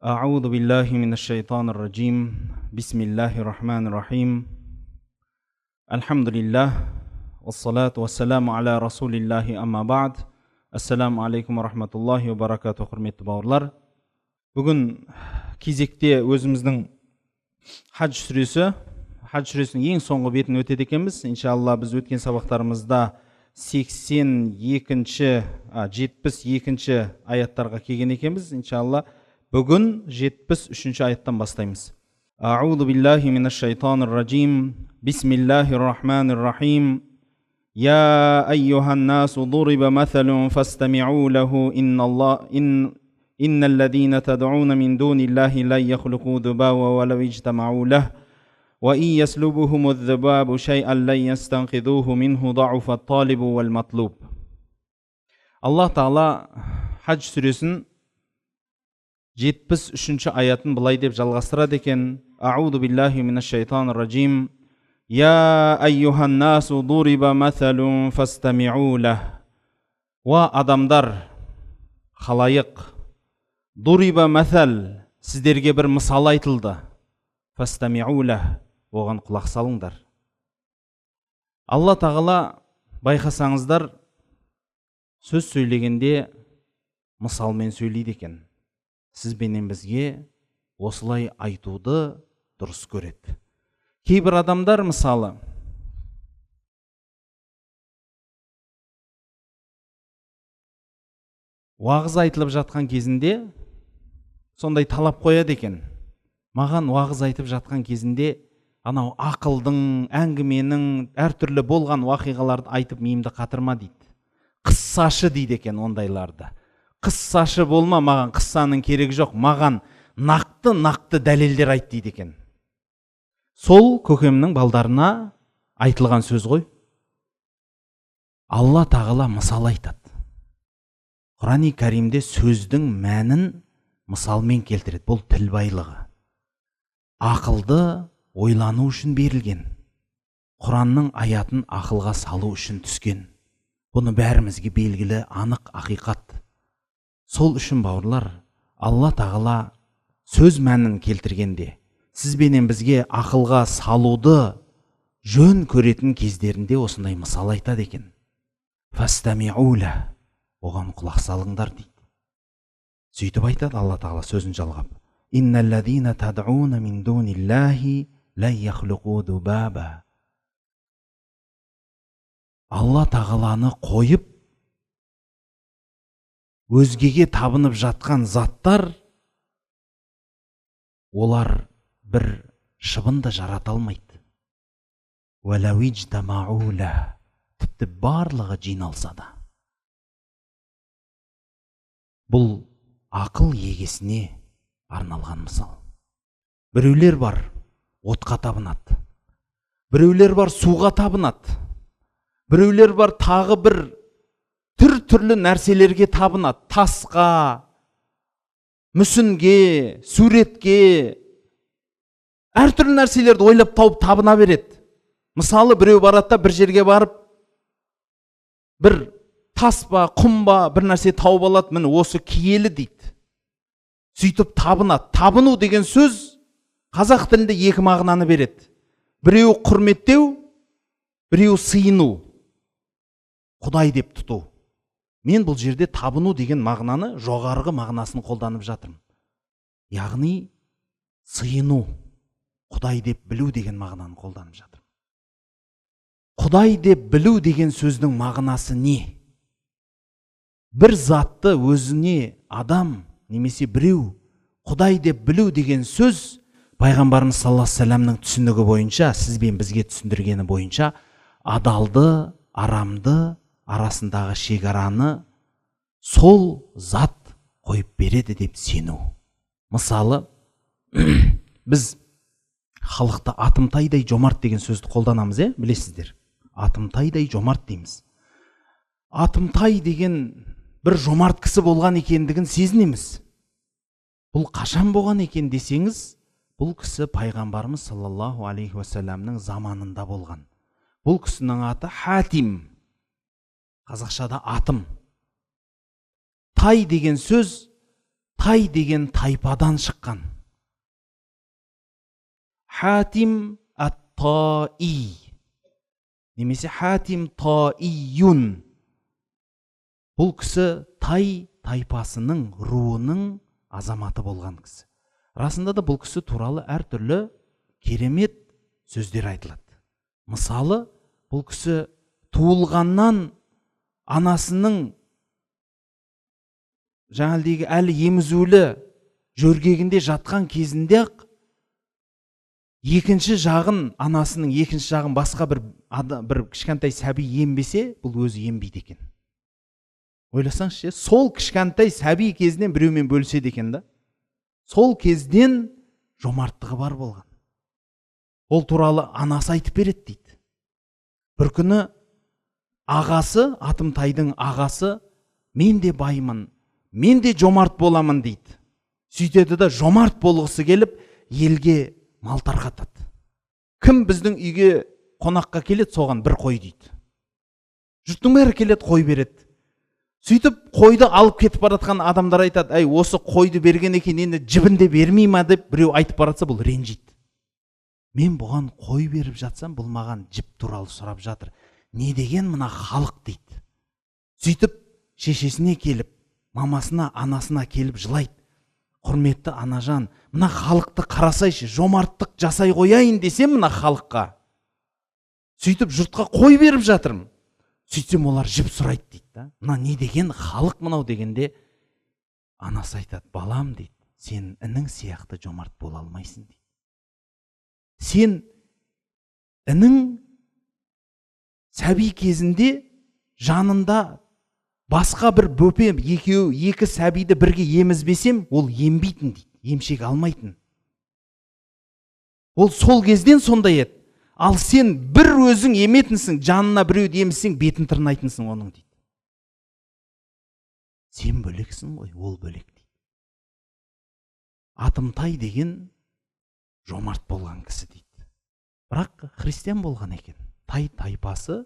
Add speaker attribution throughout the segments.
Speaker 1: أعوذ بالله من الشيطان الرجيم بسم الله الرحمن الرحيم الحمد لله والصلاة والسلام على رسول الله أما بعد Ассаламу алейкум ва рахматуллахи ва баракату. Құрметті бауырлар, бүгін кезекте өзіміздің хадж сүресінің ең соңғы бетін өтеді екенбіз. Иншалла біз өткен сабақтарымызда 72-ші аяттарға келген екенбіз. Иншалла бүгін 73-ші аяттан бастаймыз. Аузу биллахи минаш шайтанир ражим. Бисмиллахир рахманир рахим. يا أيها الناس ضرب مثل فاستمعوا له إن الذين تدعون من دون الله لا يخلقوا ذبابا ولو اجتمعوا له وإن يسلبهم الذباب شيئا لا يستنقذوه منه ضعف الطالب والمطلوب. Аллах Тағала Хадж сүресін 73-ші аятын былай деп жалғастырады екен. Аузу биллахи минаш шайтанир ражим. Я айюхан насу дуриба маталун фастамиу лах. Ва адамдар, халайық, дуриба матал, сіздерге бір мысал айтылды. Фастамиу лах, оған құлақ салыңдар. Алла Тағала, байқасаңыздар, сөз сөйлегенде мысалмен сөйлейді екен. Сізбенен бізге осылай айтуды дұрыс көреді. Кейбір адамдар мысалы уағыз айтылып жатқан кезінде сондай талап қояды екен. Маған уағыз айтып жатқан кезінде анау ақылдың, әңгіменің, әртүрлі болған уақиғаларды айтып миымды қатырма дейді. Қыссашы дейді екен ондайларды. Қыссашы болма, маған қыссаның керегі жоқ, маған нақты дәлелдер айт дейді екен. Сол көкемнің балдарына айтылған сөз ғой. Алла Тағала мысал айтады. Құран-ы Кәримде сөздің мәнін мысалмен келтіреді. Бұл тіл байлығы. Ақылды ойлану үшін берілген. Құранның аятын ақылға салу үшін түскен. Бұны бәрімізге белгілі, анық ақиқат. Сол үшін бауырлар, Алла Тағала сөз мәнін келтіргенде сізбенен бізге ақылға салуды жөн көретін кездерінде осындай мысал айтады екен. Фастамиула, оған құлақ салыңдар дейді. Сөйтіп айтады Алла Тағала сөзін жалғап. Инналлазина тад'уна мин дуниллахи ла яхлуқу дубаба. Алла Тағаланы қойып, өзгеге табынып жатқан заттар, олар бір шыбынды жарата алмайды. Уәләуиджтамаула, тіпті барлығы жиналса да. Бұл ақыл егесіне арналған мысал. Біреулер бар, отқа табынады. Біреулер бар, суға табынады. Біреулер бар, тағы бір түрлі нәрселерге табынады. Тасқа, мүсінге, суретке, әртүрлі нәрселерді ойлап тауып табына береді. Мысалы, біреу барады да бір жерге барып, бір тас па, құм ба, бір нәрсе тауып алады, міне осы киелі дейді. Сөйтіп табынады. Табыну деген сөз қазақ тілінде екі мағынаны береді. Біреу құрметтеу, біреу сыйыну. Құдай деп тұту. Мен бұл жерде табыну деген мағынаны жоғарғы мағынасын қолданып жатырмын. Яғни сыйыну, Құдай деп білу деген мағынаны қолданып жатырмын. Құдай деп білу деген сөздің мағынасы не? Бір затты өзіне адам немесе біреу Құдай деп білу деген сөз Пайғамбарымыз саллаллаху алейхи ва салламның түсінігі бойынша, сізбен бізге түсіндіргені бойынша, адалды, арамды арасындағы шекараны сол зат қойып береді деп сену. Мысалы, біз халықты атымтайдай жомарт деген сөзді қолданамыз, білесіздер. Атымтайдай жомарт дейміз. Атымтай деген бір жомарт кісі болған екендігін сезінеміз. Бұл қашан болған екен десеңіз, бұл кісі Пайғамбарымыз саллаллаху алейхи ва салламның заманында болған. Бұл кісінің аты Хатим. Қазақшада атым. Тай деген сөз тай деген тайпадан шыққан. Хатим ат-Таи немесе Хатим Таиюн. Бұл кісі тай тайпасының руының азаматы болған кісі. Расында да бұл кісі туралы әртүрлі керемет сөздер айтылады. Мысалы, бұл кісі туылғаннан анасының жаңалдегі әлі емізулі жөргегінде жатқан кезінде екінші жағын, анасының екінші жағын басқа бір кішкентай сәби ембесе, бұл өзі ембейді екен. Ойласаңызшы, сол кішкентай сәби кезінен біреумен бөліседі екен да. Сол кезден жомарттығы бар болған. Ол туралы анасы айтып береді дейді. Бір күні ағасы, Атымтайдың ағасы, мен де баймын, мен де жомарт боламын дейді. Сөйтеді да жомарт болғысы келіп, елге мал тарқатады. Кім біздің үйге қонаққа келеді, соған бір қой дейді. Жұрттың бәрі келеді, қой береді. Сөйтіп қойды алып кетіп баратқан адамдар айтады, әй, осы қойды берген екен, енді жібінде бермей ма деп біреу айтып баратса, бұл ренжиді. Мен бұған қой беріп жатсам, бұл маған жіп туралы сұрап жатыр. Не деген мына халық дейді. Сөйтіп шешесіне келіп, мамасына, анасына келіп жылайды. Құрметті анажан, мына халықты қарасайшы, жомарттық жасай қояйын десем мына халыққа. Сөйтіп жұртқа қой беріп жатырмын. Сөйтсем олар жіп сұрайды дейді. Мына не деген халық мынау дегенде, анасы айтады, балам дейді, сен інің сияқты жомарт бола алмайсың дейді. Сен інің сәби кезінде жанында басқа бір бөпе екі сәбиді бірге емізбесем, ол ембейтін дейді, емшек алмайтын. Ол сол кезден сондай еді. Ал сен бір өзің еметінсің, жанына біреуді емізсең, бетін тырнайтынсың оның дейді. Сен бөлексің ғой, ол бөлек дейді. Атымтай деген жомарт болған кісі дейді. Бірақ христиан болған екен. Тай тайпасы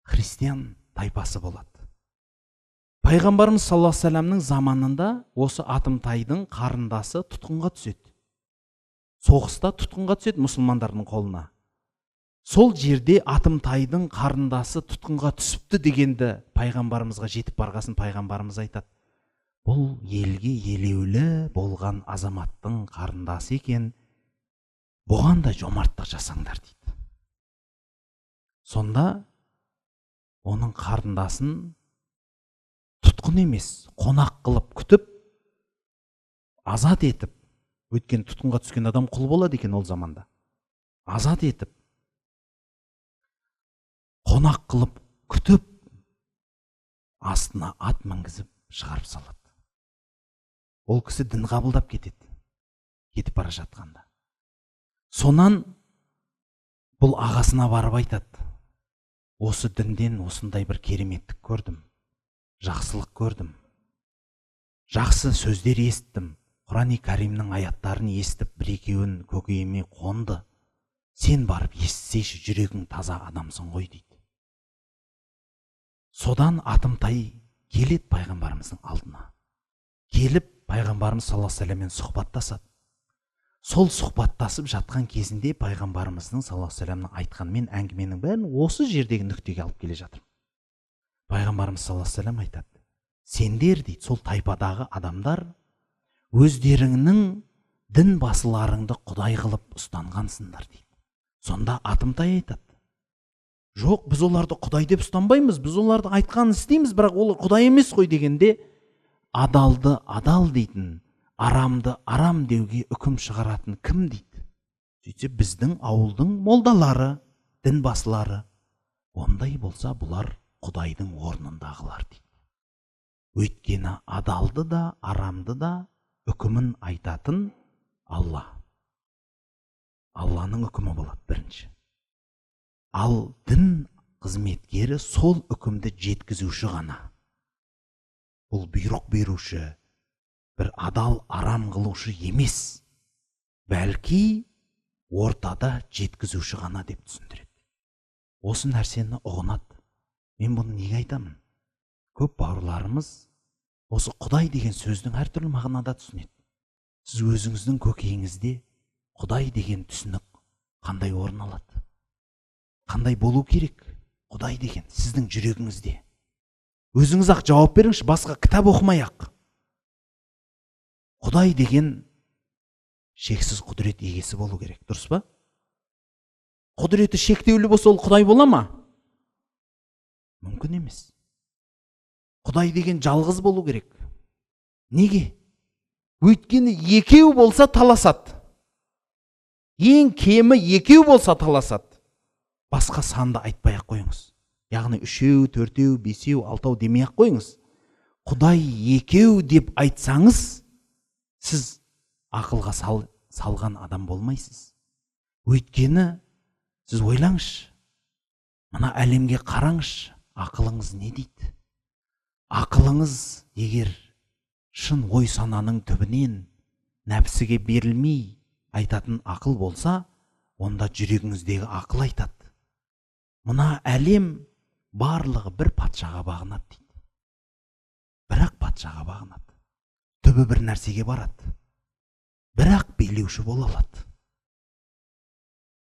Speaker 1: христиан тайпасы болады. Пайғамбарымыз саллаллаху алейхи вассаламның заманында осы Атымтайдың қарындасы тұтқынға түседі. Соғыста тұтқынға түседі мұсылмандардың қолына. Сол жерде Атымтайдың қарындасы тұтқынға түсіпті дегенді пайғамбарымызға жетіп барғасын пайғамбарымыз айтады. Бұл елге елеулі болған азаматтың қарындасы екен, бұған да жомарттық жасаңдар дейді. Сонда оның қарындасын тұтқын емес, қонақ қылып күтіп, азат етіп, өткен тұтқынға түскен адам құл болады екен ол заманда. Азат етіп, қонақ қылып күтіп, астына ат мінгізіп шығарып салады. Ол кісі дін қабылдап кетеді, кетіп бара жатқанда. Сонан бұл ағасына барып айтады, осы дінден осындай бір кереметтік көрдім, жақсылық көрдім, жақсы сөздер естім, Құран-ы Кәрімнің аяттарын естіп, бір-екеуін көкейіме қонды. Сен барып естісейші, жүрегің таза адамсың ғой дейді. Содан Атымтай келеді пайғамбарымыздың алдына. Келіп, пайғамбарымыз саллаллаху алейхи вассаламмен сұхбаттасады. Сол сұхбаттасып жатқан кезінде пайғамбарымыздың саллаллаху алейхи вассаламның айтқанмен әңгіменің бәрін осы жердегі нүктеге алып келе жатыр. Пайғамбарымыз саллаллаху алейхи вассалам айтады, сендер дейді, сол тайпадағы адамдар өздеріңнің дін басыларыңды құдай қылып ұстанғансыңдар дейді. Сонда Атымтай айтады, жоқ, біз оларды құдай деп ұстанбаймыз, біз оларды айтқанын істейміз, бірақ ол құдай емес қой дегенде, адалды адал дейтін, арамды арам деуге үкім шығаратын кім дейді? Сөйтсе біздің ауылдың молдалары, дін басылары. Ондай болса бұлар құдайдың орнындағылар дейді. Өйткені адалды да арамды да үкімін айтатын Алла. Алланың үкімі болады бірінші. Ал дін қызметкері сол үкімді жеткізуші ғана. Бұл бұйрық беруші, бір адал арам қылушы емес, бәлки ортада жеткізуші ғана деп түсіндіреді. Осы нәрсені ұғынады. Мен бұны неге айтамын? Көп бауырларымыз Осы Құдай деген сөздің әртүрлі мағынада түсінеді. Сіз өзіңіздің көкейіңізде Құдай деген түсінік қандай орын алады? Қандай болу керек? Құдай деген сіздің жүрегіңізде. Өзіңіз ақ жауап беріңізші, басқа кітап оқымай-ақ. Құдай деген шексіз құдірет егесі болу керек, дұрыс па? Құдіреті шектеулі болса, ол Құдай бола ма? Мүмкін емес. Құдай деген жалғыз болу керек. Неге? Өйткені екеу болса таласады. Ең кемі екеу болса таласады. Басқа санды айтпай-ақ қойыңыз. Яғни 3, 4, 5, 6 демей-ақ қойыңыз. Құдай екеу деп айтсаңыз, сіз ақылға салған адам болмайсыз. Өйткені сіз ойлаңызшы, мына әлемге қараңызшы, ақылыңыз не дейді? Ақылыңыз егер шын ой сананың түбінен нәпсіге берілмей айтатын ақыл болса, онда жүрегіңіздегі ақыл айтады. Мына әлем барлығы бір патшаға бағынады дейді. Бірақ патшаға бағынады. Түбі бір нәрсеге барады. Бірақ билеуші бола алады.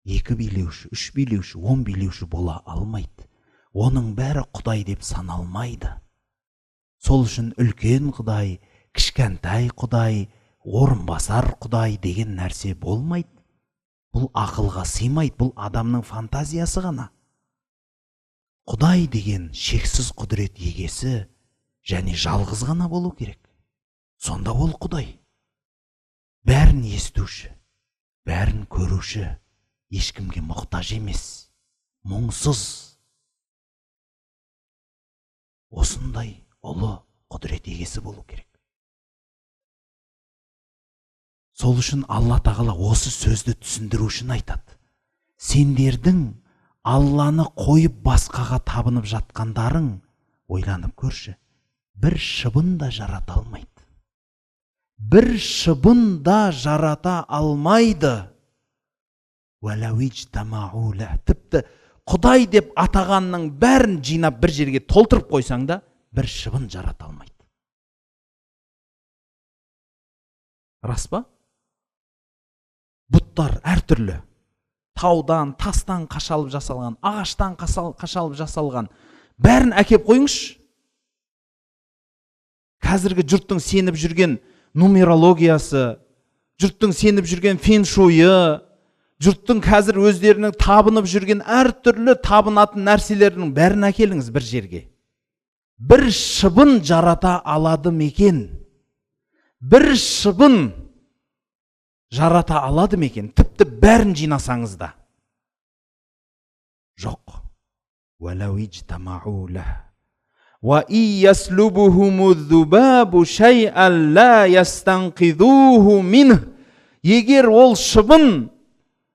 Speaker 1: 2 билеуші, 3 билеуші, 10 билеуші бола алмайды. Оның бәрі Құдай деп саналмайды. Сол үшін үлкен Құдай, кішкентай Құдай, орынбасар Құдай деген нәрсе болмайды. Бұл ақылға сыймайды, бұл адамның фантазиясы ғана. Құдай деген шексіз құдірет егесі және жалғыз ғана болу керек. Сонда ол Құдай. Бәрін естуші, бәрін көруші, ешкімге мұқтаж емес, мұңсыз. Осындай ұлы құдірет егесі болу керек. Сол үшін Алла Тағала осы сөзді түсіндіру үшін айтады. Сендердің Алланы қойып басқаға табынып жатқандарың, ойланып көрші, бір шыбын да жарата алмайды. Бір шыбын да жарата алмайды. Тіпті Құдай деп атағанның бәрін жинап бір жерге толтырып қойсаң да, бір шыбын жарата алмайды. Рас па? Бұттар әртүрлі. Таудан, тастан қашалып жасалған, ағаштан қашалып жасалған. Бәрін әкеп қойыңызшы. Қазіргі жұрттың сеніп жүрген нумерологиясы, жұрттың сеніп жүрген фен-шуйы, жұрттың қазір өздерінің табынып жүрген әртүрлі табынатын нәрселердің бәрін әкеліңіз бір жерге. Бір шыбын жарата алады мекен? Бір шыбын жарата алады мекен? Тіпті бәрін жинасаңыз да. Жоқ. Егер ол шыбын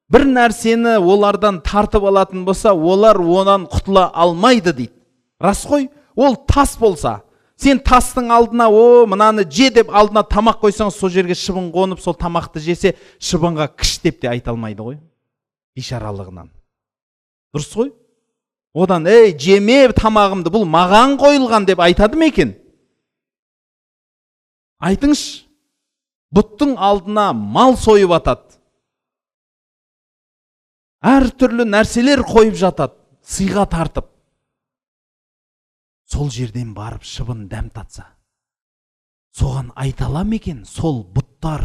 Speaker 1: бір нәрсені олардан тартып алатын болса, олар онан құтыла алмайды дейді. Рас қой? Ол тас болса, сен тастың алдына, мынаны же деп алдына тамақ қойсаң, сол жерге шыбын қонып, сол тамақты жесе, шыбынға кіш деп те айта алмайды ғой. Бишаралығынан. Дұрыс қой? Одан, жеме тамағымды, бұл маған қойылған деп айтады ма екен? Айтыңыз, бұттың алдына мал сойып атады. Әр түрлі нәрселер қойып жатады, сыйға тартып. Сол жерден барып шыбын дәм татса, соған айтала ма екен? Сол бұттар,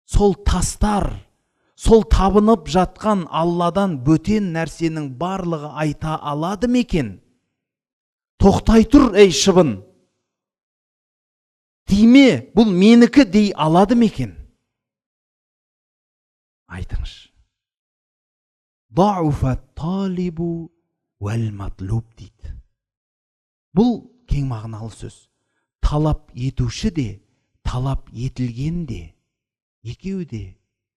Speaker 1: сол тастар, сол табынып жатқан Алладан бөтен нәрсенің барлығы айта алады ма екен? Тоқтай тұр, ей шыбын, тиме, бұл менікі дей алады ма екен? Айтыңыз. Дауфат талибу уәл матлуб дейді. Бұл кең мағыналы сөз. Талап етуші де, талап етілген де, екеуі де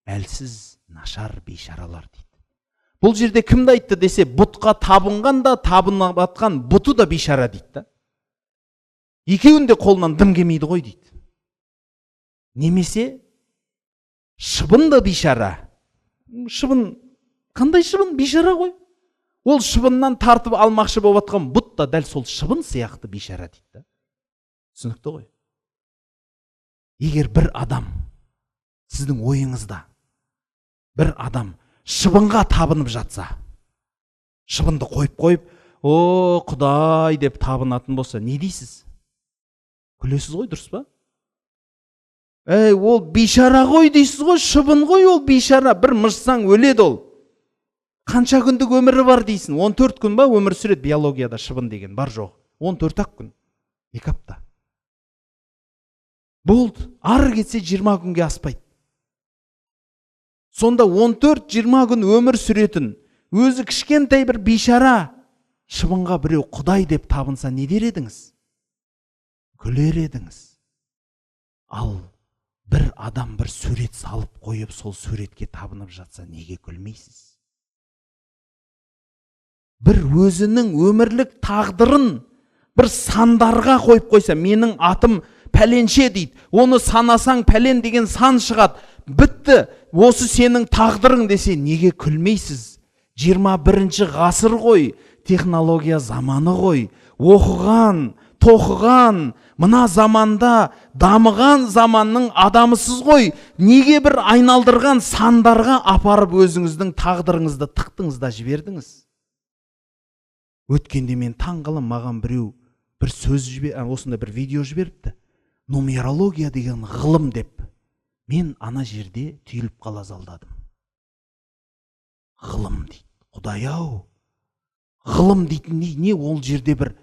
Speaker 1: әлсіз, нашар бейшаралар дейді. Бұл жерде кімді айтты десе, бұтқа табынған да, табынып атқан бұты да бейшара дейді. Екеуін де қолынан дым келмейді ғой дейді. Немесе шыбын да бейшара. Шыбын, қандай шыбын? Бейшара ғой. Ол шыбыннан тартып алмақшы болып атқан бұт та дәл сол шыбын сияқты бейшара дейді. Түсінікті ғой. Егер бір адам, сіздің ойыңызда, бір адам шыбынға табынып жатса, шыбынды қойып, о, Құдай деп табынатын болса, не дейсіз? Күлесіз ғой, дұрыс па? Ол бейшара ғой дейсіз ғой, шыбын ғой ол бейшара, бір мыжсаң өледі ол. Қанша күндік өмірі бар дейсің? 14 күн ба өмір сүреді биологияда шыбын деген, бар жоқ. 14-ақ күн, 2 апта. Болды, ары кетсе 20 күнге аспайды. Сонда 14-20 күн өмір сүретін, өзі кішкентай бір бейшара шыбынға біреу Құдай деп табынса не дер едіңіз? Күлер едіңіз. Ал бір адам бір сурет салып қойып, сол суретке табынып жатса, неге күлмейсіз? Бір өзінің өмірлік тағдырын бір сандарға қойып қойса, менің атым пәленше дейді, оны санасаң пәлен деген сан шығады, бітті, осы сенің тағдырың десе, неге күлмейсіз? 21 ғасыр ғой, технология заманы ғой, оқыған, тоқыған, мына заманда дамыған заманның адамысыз ғой, неге бір айналдырған сандарға апарып өзіңіздің тағдырыңызды тықтыңыз да жібердіңіз? Өткенде мен таңғалам, маған біреу бір сөз осында бір видео жіберіпті. Нумерология деген ғылым деп. Мен ана жерде түйіліп қала залдадым. Ғылым дейді. Құдай-ау. Ғылым дейтін не ол жерде бір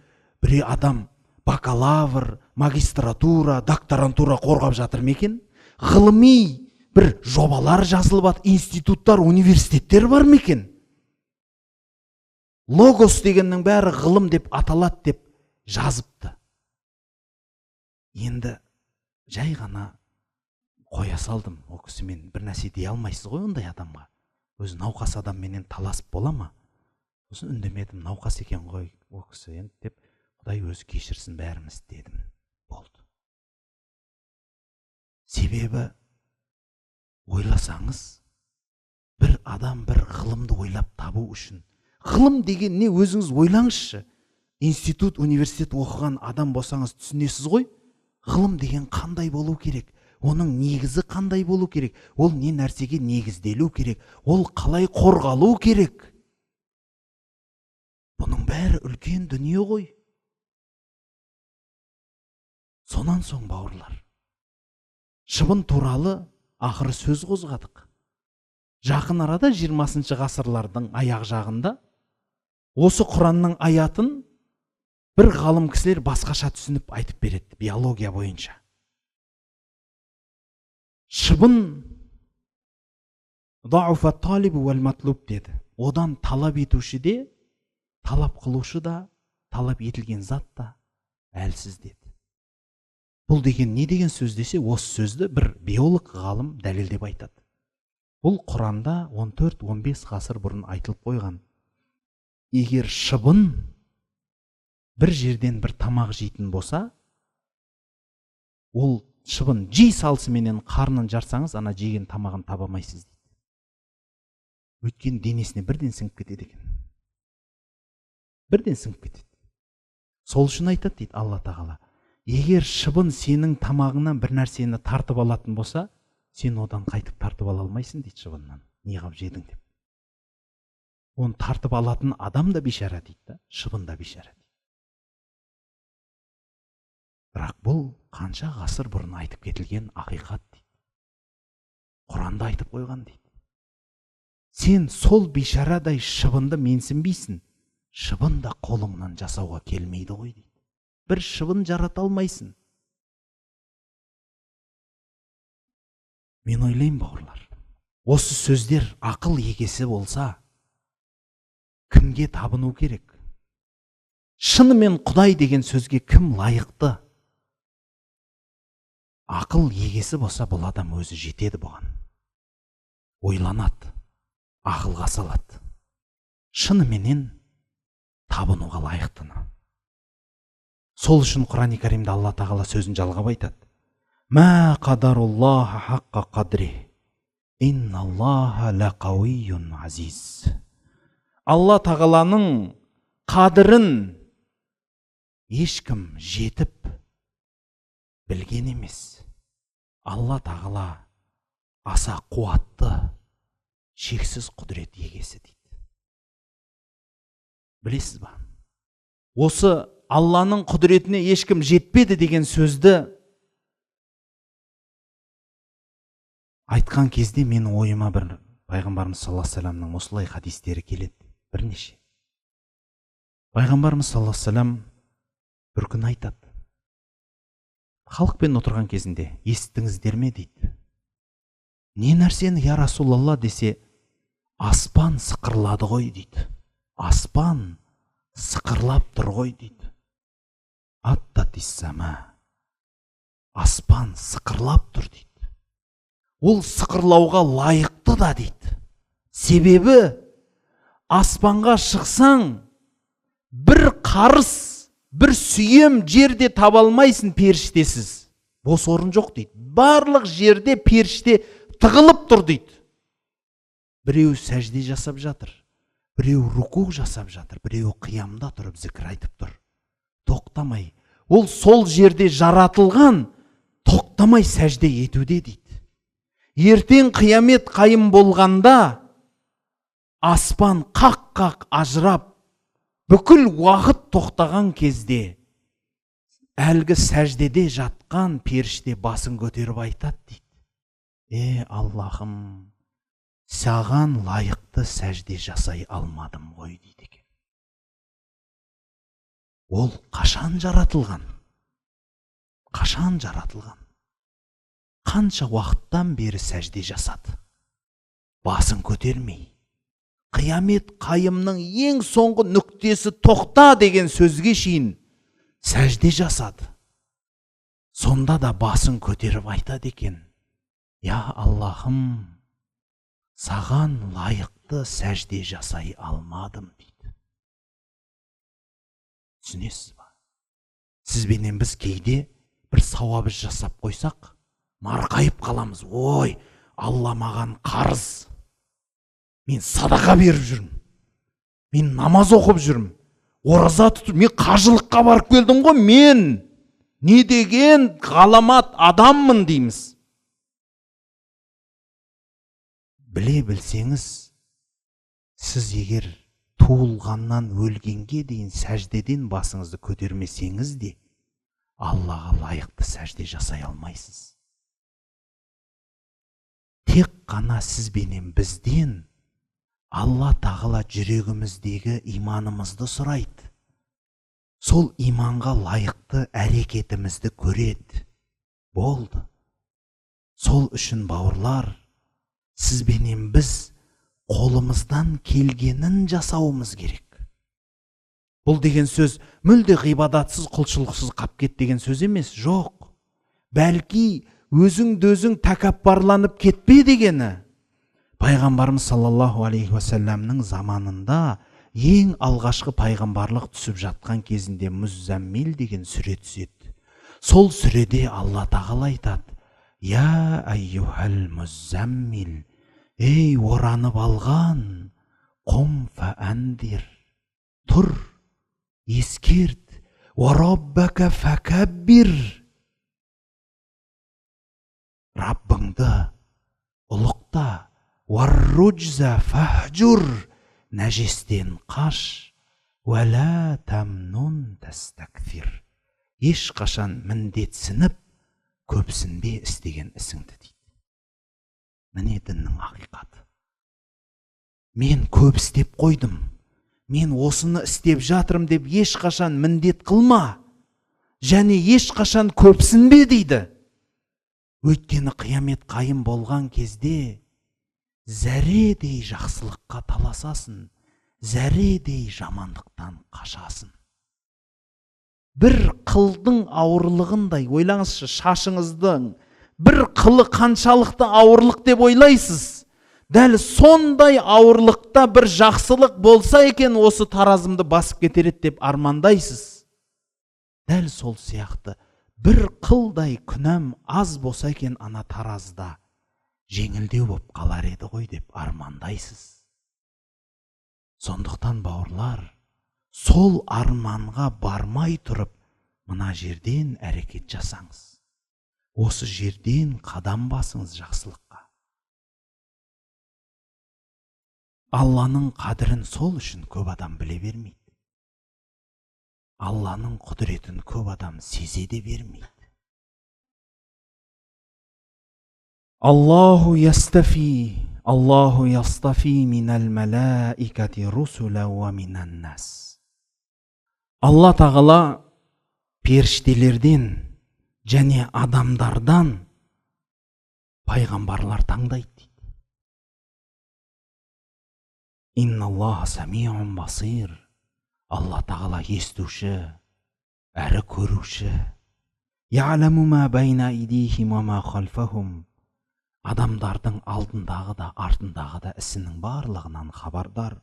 Speaker 1: адам бакалавр, магистратура, докторантура қорғап жатыр ма екен? Ғылыми бір жобалар жазылып жатыр, институттар, университеттер бар ма екен? Логос дегеннің бәрі ғылым деп аталады деп жазыпты. Енді жай ғана қоя салдым. О кісімен бір нәрсе дей алмайсыз ғой ондай адамға. Өзі науқас адамменен таласып бола ма? Сосын үндемедім, науқас екен ғой о кісі енді деп, Құдай өзі кешірсін бәріміз дедім. Болды. Себебі ойласаңыз, бір адам бір ғылымды ойлап табу үшін, ғылым деген не, өзіңіз ойлаңызшы. Институт, университет оқыған адам болсаңыз түсінесіз ғой, ғылым деген қандай болу керек, оның негізі қандай болу керек, ол не нәрсеге негізделу керек, ол қалай қорғалу керек. Бұның бәрі үлкен дүние ғой. Сонан соң, бауырлар, шыбын туралы ақыры сөз қозғадық. Жақын арада 20 ғасырлардың аяқ жағында осы Құранның аятын бір ғалым кісілер басқаша түсініп айтып береді биология бойынша. Шыбын ضعف الطالب والمطلوب деді. Одан талап етуші де, талап қылушы да, талап етілген зат та әлсіз деді. Бұл деген не деген сөз десе, осы сөзді бір биолог ғалым дәлелдеп айтады. Бұл Құранда 14-15 ғасыр бұрын айтылып қойған. Егер шыбын бір жерден бір тамақ жейтін болса, ол шыбын жей салысыменен қарнын жарсаңыз, ана жеген тамағын табамайсыз дейді. Өйткені денесіне бірден сіңіп кетеді екен. Бірден сіңіп кетеді. Сол үшін айтады дейді Алла Тағала. Егер шыбын сенің тамағыңнан бір нәрсені тартып алатын болса, сен одан қайтып тартып ала алмайсың дейді шыбыннан. Неғып жедің деп. Оны тартып алатын адам да бейшара дейді, шыбын да бейшара дейді. Бірақ бұл қанша ғасыр бұрын айтып кетілген ақиқат дейді. Құранда айтып қойған дейді. Сен сол бейшарадай шыбынды менсінбейсің, шыбын да қолыңнан жасауға келмейді ғой дейді. Бір шыбын жарата алмайсың. Мен ойлаймын, бауырлар, осы сөздер ақыл егесі болса, кімге табыну керек? Шынымен Құдай деген сөзге кім лайықты? Ақыл егесі болса, бұл адам өзі жетеді бұған. Ойланады, ақылға салады. Шыныменен табынуға лайықтыны. Сол үшін Құран-ы Кәрімде Алла Тағала сөзін жалғап айтады. Мә қадаруллаха хаққа қадри, инналлаха лақауийюн азиз. Алла Тағаланың қадірін ешкім жетіп білген емес. Алла тағала аса қуатты, шексіз құдірет егесі дейді. Білесіз ба? Осы Алланың құдіретіне ешкім жетпеді деген сөзді айтқан кезде менің ойыма бір пайғамбарымыз саллаллаху алейхи вассаламның осылай хадистері келеді, бірнеше. Пайғамбарымыз саллаллаху алейхи вассалам бір күн айтады, халықпен отырған кезінде, естіңіздер ме дейді. Не нәрсені я Расулалла десе, аспан сықырлады ғой дейді. Аспан сықырлап тұр ғой дейді. Аттатиссама, аспан сықырлап тұр дейді. Ол сықырлауға лайықты да дейді. Себебі аспанға шықсаң, бір қарыс, бір сүйем жерде таба алмайсың періштесіз. Бос орын жоқ дейді. Барлық жерде періште тығылып тұр дейді. Біреу сәжде жасап жатыр, біреу руку жасап жатыр, біреу қиямда тұрып зікір айтып тұр. Тоқтамай. Ол сол жерде жаратылған, тоқтамай сәжде етуде дейді. Ертең қиямет қайым болғанда аспан қақ-қақ ажырап, бүкіл уақыт тоқтаған кезде әлгі сәждеде жатқан періште басын көтеріп айтады дейді. Аллахым, саған лайықты сәжде жасай алмадым ғой дейді екен. Ол қашан жаратылған? Қашан жаратылған? Қанша уақыттан бері сәжде жасады? Басын көтермей. Қиямет қайымның ең соңғы нүктесі тоқта деген сөзге шейін сәжде жасады. Сонда да басын көтеріп айтады екен. Я Аллахым, саған лайықты сәжде жасай алмадым дейді. Түсінесіз ба? Сізбенен біз кейде бір сауабы жасап қойсақ, марқайып қаламыз. Ой, Алла маған қарыз. Мен садақа беріп жүрмін. Мен намаз оқып жүрмін. Ораза тұтып, мен қажылыққа барып келдім ғой, мен не деген ғаламат адаммын дейміз. Біле білсеңіз, сіз егер туылғаннан өлгенге дейін сәждеден басыңызды көтермесеңіз де, Аллаға лайықты сәжде жасай алмайсыз. Тек қана сізбенен бізден Алла тағала жүрегіміздегі иманымызды сұрайды. Сол иманға лайықты әрекетімізді көреді. Болды. Сол үшін бауырлар, сізбенен біз қолымыздан келгенін жасауымыз керек. Бұл деген сөз мүлде ғибадатсыз, құлшылықсыз қап кет деген сөз емес, жоқ. Бәлки өзің тәкаппарланып кетпе дегені. Пайғамбарымыз саллаллаху алейхи уассаламның заманында ең алғашқы пайғамбарлық түсіп жатқан кезінде Муззаммил деген сүре түседі. Сол сүреде Алла тағала айтады: Я айюхал Муззаммил, ей оранып алған, құм фәәндир, тұр, ескерт, уараббака фәкәббир, Раббыңды ұлықта, уарруджза фәхджур, нәжестен қаш, уәлә тәмнун тәстәкфир, ешқашан міндетсініп, көпсінбе істеген ісіңді дейді. Міне діннің ақиқаты. Мен көп істеп қойдым, мен осыны істеп жатырым деп ешқашан міндет қылма, және ешқашан көпсінбе дейді. Өйткені қиямет қайым болған кезде зәредей жақсылыққа таласасын, зәредей жамандықтан қашасын. Бір қылдың ауырлығындай, ойлаңызшы, шашыңыздың бір қылы қаншалықты ауырлық деп ойлайсыз. Дәл сондай ауырлықта бір жақсылық болса екен, осы таразымды басып кетереді деп армандайсыз. Дәл сол сияқты бір қылдай күнәм аз болса екен, ана таразда жеңілдеу болып қалар еді ғой деп армандайсыз. Сондықтан бауырлар, сол арманға бармай тұрып, мына жерден әрекет жасаңыз. Осы жерден қадам басыңыз жақсылыққа. Алланың қадірін сол үшін көп адам біле бермейді. Алланың құдіретін көп адам сезе де бермейді. Аллаху ястафи минал малаикати русула ва минан нас. Алла тағала періштелерден және адамдардан пайғамбарлар таңдайды дейді. Инналлаха самиун басир. Алла тағала естуші, әрі көруші. Я'ламу ма байна айдихим ва ма халфахум. Адамдардың алдындағы да артындағы да ісінің барлығынан хабардар.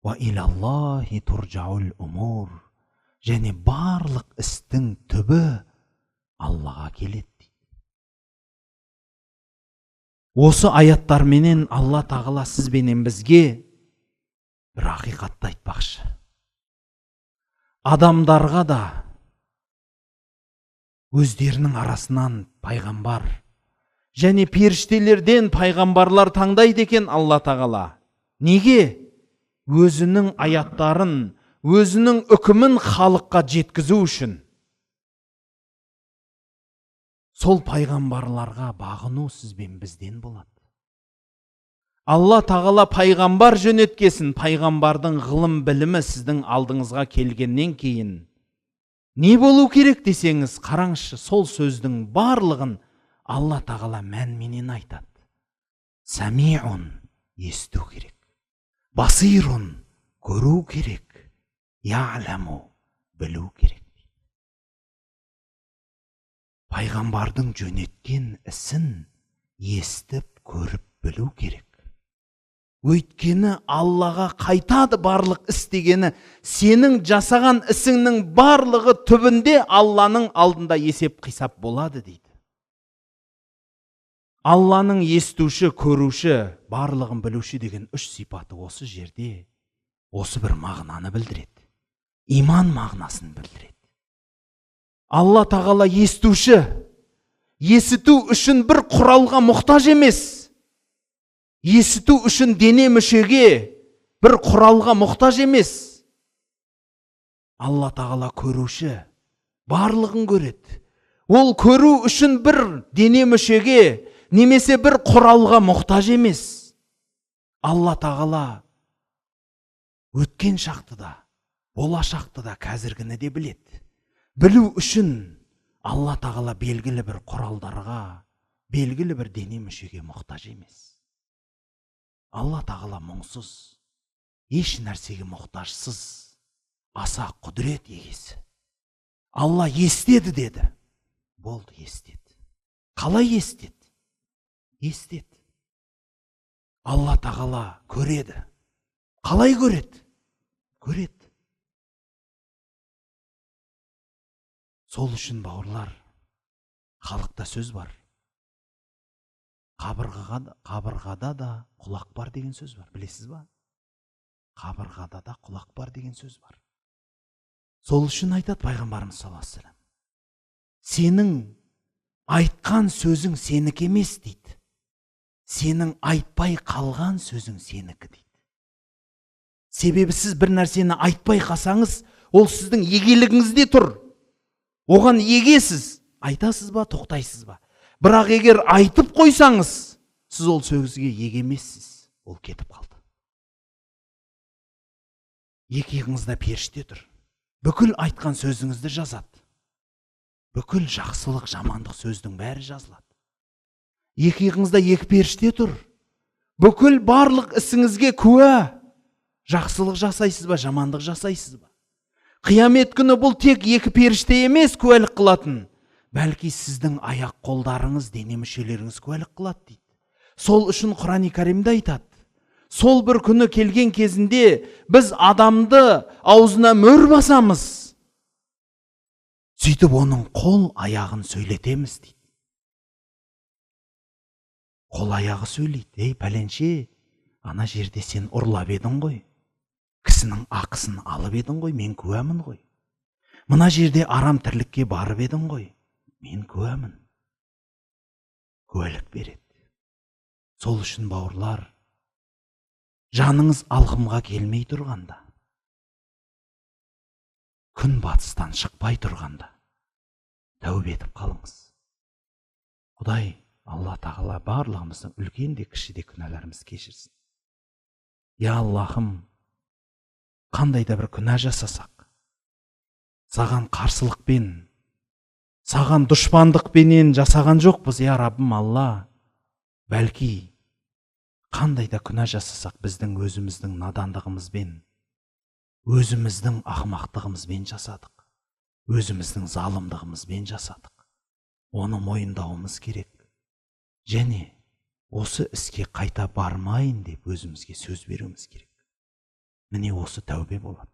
Speaker 1: Ва илаллахи туржаул умур. Және барлық істің түбі Аллаға келеді дейді. Осы аяттарменен Алла тағала сізбенен бізге бір ақиқатты айтпақшы. Адамдарға да өздерінің арасынан пайғамбар және періштелерден пайғамбарлар таңдайды екен Алла тағала. Неге? Өзінің аяттарын, өзінің үкімін халыққа жеткізу үшін. Сол пайғамбарларға бағыну сізбен бізден болады. Алла тағала пайғамбар жөнеткесін, пайғамбардың ғылым білімі сіздің алдыңызға келгеннен кейін не болу керек десеңіз, қараңызшы, сол сөздің барлығын Алла тағала мәнменен айтады. Самиун, есту керек. Басирун, көру керек. Я'ламу, білу керек. Пайғамбардың жөнеткен ісін естіп, көріп, білу керек. Өйткені Аллаға қайтады барлық іс дегені, сенің жасаған ісіңнің барлығы түбінде Алланың алдында есеп қисап болады дейді. Алланың естуші, көруші, барлығын білуші деген үш сипаты осы жерде, осы бір мағынаны білдіреді. Иман мағынасын білдіреді. Алла тағала естуші, есіту үшін бір құралға мұқтаж емес. Есіту үшін дене мүшеге бір құралға мұқтаж емес. Алла тағала көруші, барлығын көреді. Ол көру үшін бір дене мүшеге немесе бір құралға мұқтаж емес. Алла тағала өткен шақты да, болашақты да, қазіргіні де біледі. Білу үшін Алла тағала белгілі бір құралдарға, белгілі бір дене мүшеге мұқтаж емес. Алла тағала мұңсыз, еш нәрсеге мұқтажсыз, аса құдірет егесі. Алла естеді деді. Болды, естеді. Қалай естеді? Естеді. Алла тағала көреді. Қалай көреді? Көреді. Сол үшін бауырлар, халықта сөз бар. Қабырғада да құлақ бар деген сөз бар. Білесіз ба? Қабырғада да құлақ бар деген сөз бар. Сол үшін айтады пайғамбарымыз саллаллаху алейхи ва саллям. Сенің айтқан сөзің сенікі емес дейді. Сенің айтпай қалған сөзің сенікі дейді. Себебі сіз бір нәрсені айтпай қалсаңыз, ол сіздің егелігіңізде тұр. Оған егесіз, айтасыз ба, тоқтайсыз ба? Бірақ егер айтып қойсаңыз, сіз ол сөзге еге емессіз. Ол кетіп қалды. Екі иығыңызда періште тұр. Бүкіл айтқан сөзіңізді жазады. Бүкіл жақсылық, жамандық сөздің бәрі жазылады. Екі иығыңызда екі періште тұр. Бүкіл барлық ісіңізге куә. Жақсылық жасайсыз ба, жамандық жасайсыз ба? Қиямет күні бұл тек екі періште емес куәлік қылатын. Бәлки сіздің аяқ қолдарыңыз, дене мүшелеріңіз куәлік қылады дейді. Сол үшін Құран-ы Кәрімде айтады. Сол бір күні келген кезінде біз адамды аузына мөр басамыз. Сөйтіп оның қол аяғын сөйлетеміз дейді. Қол аяғы сөйлейді. Ей пәленше, ана жерде сен ұрлап едің ғой. Кісінің ақысын алып едің ғой, мен куәмін ғой. Мына жерде арам тірлікке барып едің ғой, мен куәмін. куәлік береді. Сол үшін бауырлар, жаныңыз алқымға келмей тұрғанда, күн батыстан шықпай тұрғанда, тәубе етіп қалыңыз. Құдай, Алла тағала барлығымыздың үлкен де кіші де күнәларымыз кешірсін. Я Аллахым, қандай да бір күнә жасасақ, саған қарсылықпен, саған дұшпандықпенен жасаған жоқпыз, я Раббым Алла. Бәлки, қандай да күнә жасасақ, біздің өзіміздің надандығымызбен, өзіміздің ақымақтығымызбен жасадық, өзіміздің залымдығымызбен жасадық. Оны мойындауымыз керек. Және осы іске қайта бармайын деп өзімізге сөз беруіміз керек. Міне осы тәубе болады.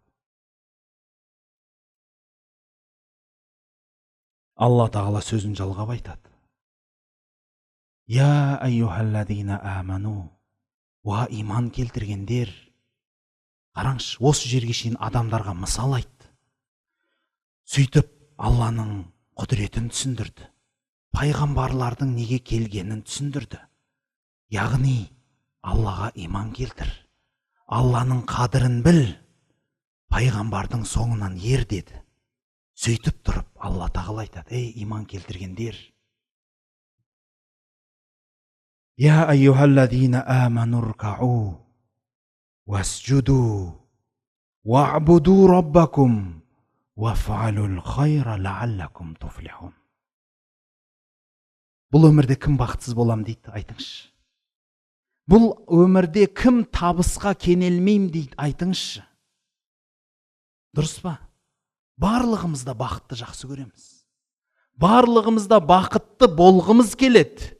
Speaker 1: Алла тағала сөзін жалғап айтады. Я айюхалладина аману, уа иман келтіргендер. Қараңыз, осы жерге шейін адамдарға мысал айтты. Сөйтіп Алланың құдіретін түсіндірді. Пайғамбарлардың неге келгенін түсіндірді. Яғни Аллаға иман келтір, Алланың қадірін біл, пайғамбардың соңынан ер деді. Сөйтіп тұрып Алла тағала айтады: ей иман келтіргендер, я айюхалладина амануркау васджуду ва'буду раббакум ваф'алул хайра ла'аллакум туфлихун. Бұл өмірде кім бақытсыз болам дейді, айтыңызшы. Бұл өмірде кім табысқа кенелмейм дейді, айтыңызшы. Дұрыс па? Барлығымызда бақытты жақсы көреміз. Барлығымызда бақытты болғымыз келеді.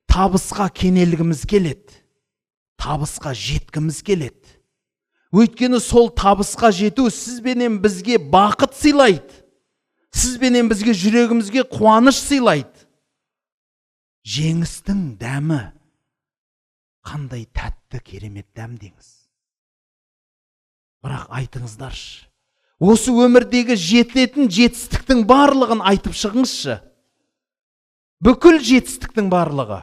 Speaker 1: Табысқа кенелгіміз келеді. Табысқа жеткіміз келеді. Өйткені сол табысқа жету сізбенен бізге бақыт сыйлайды. Сізбенен бізге жүрегімізге қуаныш сыйлайды. Жеңістің дәмі қандай тәтті, керемет дәм деңіз. Бірақ айтыңыздаршы, осы өмірдегі жетілетін жетістіктің барлығын айтып шығыңызшы. Бүкіл жетістіктің барлығы,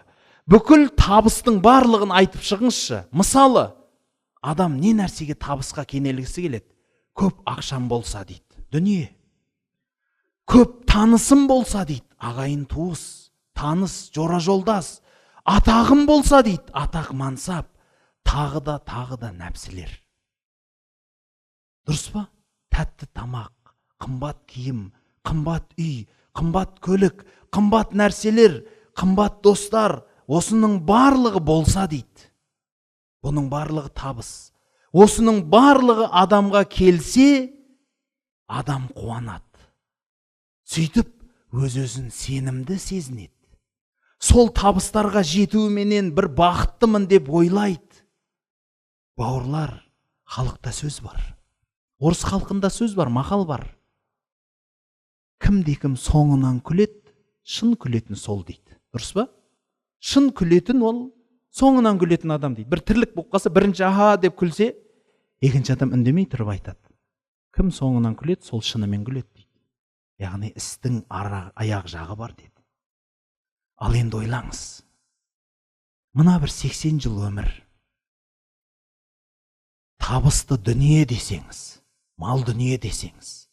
Speaker 1: бүкіл табыстың барлығын айтып шығыңызшы. Мысалы, адам не нәрсеге табысқа кенелгісі келеді? Көп ақшам болса дейді, дүние. Көп танысым болса дейді, ағайын туыс, таныс, жора жолдас. Атағым болса дейді, атақ мансап, тағы да нәпсілер. Дұрыс па? Тәтті тамақ, қымбат киім, қымбат үй, қымбат көлік, қымбат нәрселер, қымбат достар, осының барлығы болса дейді. Бұның барлығы табыс. Осының барлығы адамға келсе, адам қуанады. Сөйтіп, өз-өзін сенімді сезінеді. Сол табыстарға жетуіменен бір бақыттымын деп ойлайды. Бауырлар, халықта сөз бар. Орыс халқында сөз бар, мақал бар. Кімде-кім соңынан күлет, шын күлетін сол дейді. Дұрыс па? Шын күлетін ол соңынан күлетін адам дейді. Бір тірлік болып қалса, бірінші аха деп күлсе, екінші адам үндемей тұрып айтады. Кім соңынан күлет, сол шынымен күлет дейді. Яғни істің аяқ жағы бар деді. Ал енді ойлаңыз, мына бір 80 жыл өмір, табысты дүние десеңіз, мал дүние десеңіз,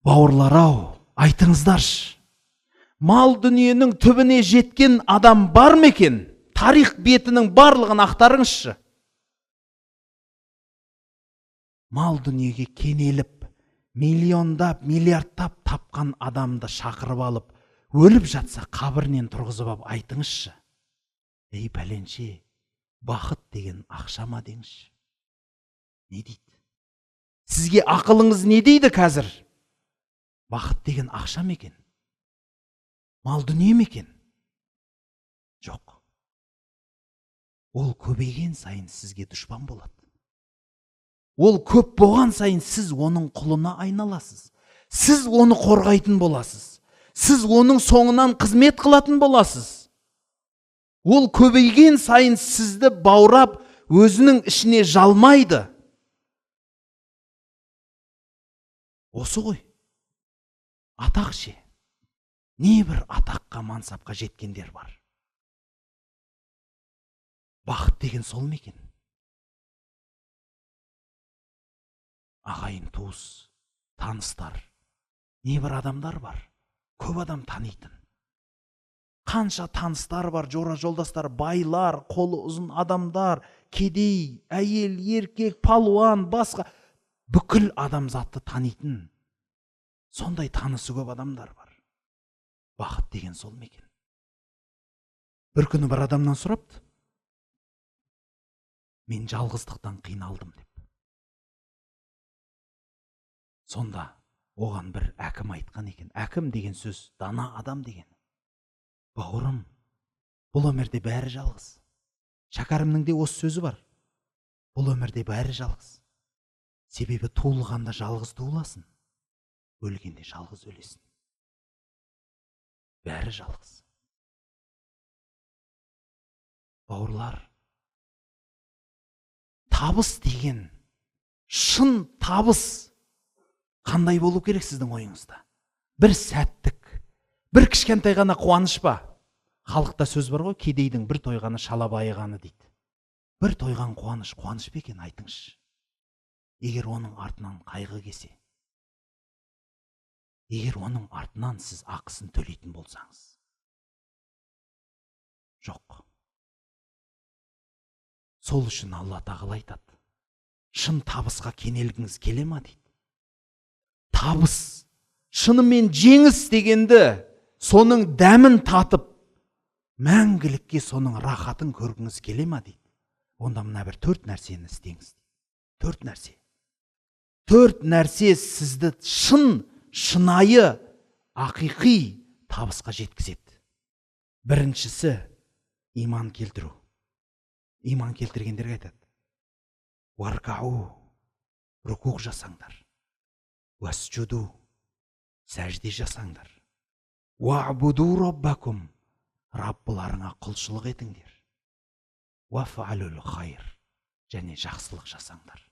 Speaker 1: бауырлар-ау, айтыңыздаршы, мал дүниенің түбіне жеткен адам бар ма екен? Тарих бетінің барлығын ақтарыңызшы. Мал дүниеге кенеліп, миллиондап, миллиардтап тапқан адамды шақырып алып, өліп жатса қабірінен тұрғызып алып айтыңызшы: ей пәленше, бақыт деген ақша ма деңізші. Не дейді? Сізге ақылыңыз не дейді қазір? Бақыт деген ақша ма екен? Мал дүние ме екен? Жоқ. Ол көбейген сайын сізге дұшпан болады. Ол көп болған сайын сіз оның құлына айналасыз. Сіз оны қорғайтын боласыз. Сіз оның соңынан қызмет қылатын боласыз. Ол көбейген сайын сізді баурап, өзінің ішіне жалмайды. Осы ғой. Атақ ше. Не бір атаққа, мансапқа жеткендер бар. Бақыт деген сол ма екен? Ағайын туыс, таныстар, небір адамдар бар. Көп адам танитын. Қанша таныстар бар, жора жолдастар, байлар, қолы ұзын адамдар, кедей, әйел, еркек, палуан, басқа бүкіл адамзатты танитын. Сондай танысы көп адамдар бар. Бақыт деген сол ма екен? Бір күні бір адамнан сұрапты, мен жалғыздықтан қиналдым деп. Сонда оған бір әкім айтқан екен. Әкім деген сөз дана адам деген. Бауырым, бұл өмірде бәрі жалғыз. Шәкәрімнің де осы сөзі бар. Бұл өмірде бәрі жалғыз. Себебі туылғанда жалғыз туыласың, өлгенде жалғыз өлесің. Бәрі жалғыз. Бауырлар, табыс деген, шын табыс қандай болу керек сіздің ойыңызда? Бір сәттік, бір кішкентай ғана қуаныш па? Халықта сөз бар ғой, кедейдің бір тойғаны шала байығаны дейді. Бір тойған қуаныш па екен, айтыңызшы. Егер оның артынан қайғы келсе, егер оның артынан сіз ақысын төлейтін болсаңыз. Жоқ. Сол үшін Алла тағала айтады, шын табысқа кенелгіңіз келе ма дейді. Табыс, шынымен жеңіс дегенді, соның дәмін татып, мәңгілікке соның рахатын көргіңіз келе ма дейді. Онда мына бір 4 нәрсені істеңіз. 4 нәрсе. 4 нәрсе сізді шынайы, ақиқи табысқа жеткізеді. Біріншісі, иман келтіру. Иман келтіргендерге айтады, варкау, рукуқ жасаңдар. Уасджуду, сәжде жасаңдар. Уабуду роббакум, Раббыларыңа құлшылық етіңдер. Уафалул хайр, және жақсылық жасаңдар.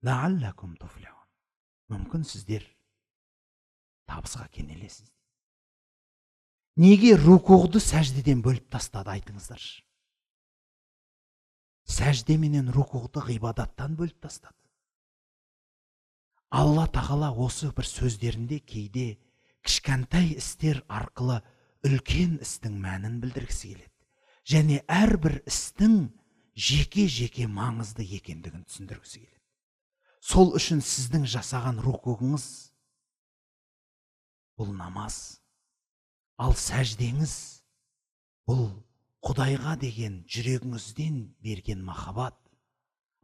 Speaker 1: Лааллакум туфлихун, мүмкін сіздер табысқа кенелесіз. Неге рукуғды сәждеден бөліп тастады, айтыңыздаршы. Сәжде менен рукуғды ғибадаттан бөліп тастады. Алла тағала осы бір сөздерінде кейде кішкентай істер арқылы үлкен істің мәнін білдіргісі келеді. Және әрбір істің жеке-жеке маңызды екендігін түсіндіргісі келеді. Сол үшін сіздің жасаған рукуғыңыз бұл намаз, ал сәждеңіз бұл Құдайға деген жүрегіңізден берген махаббат,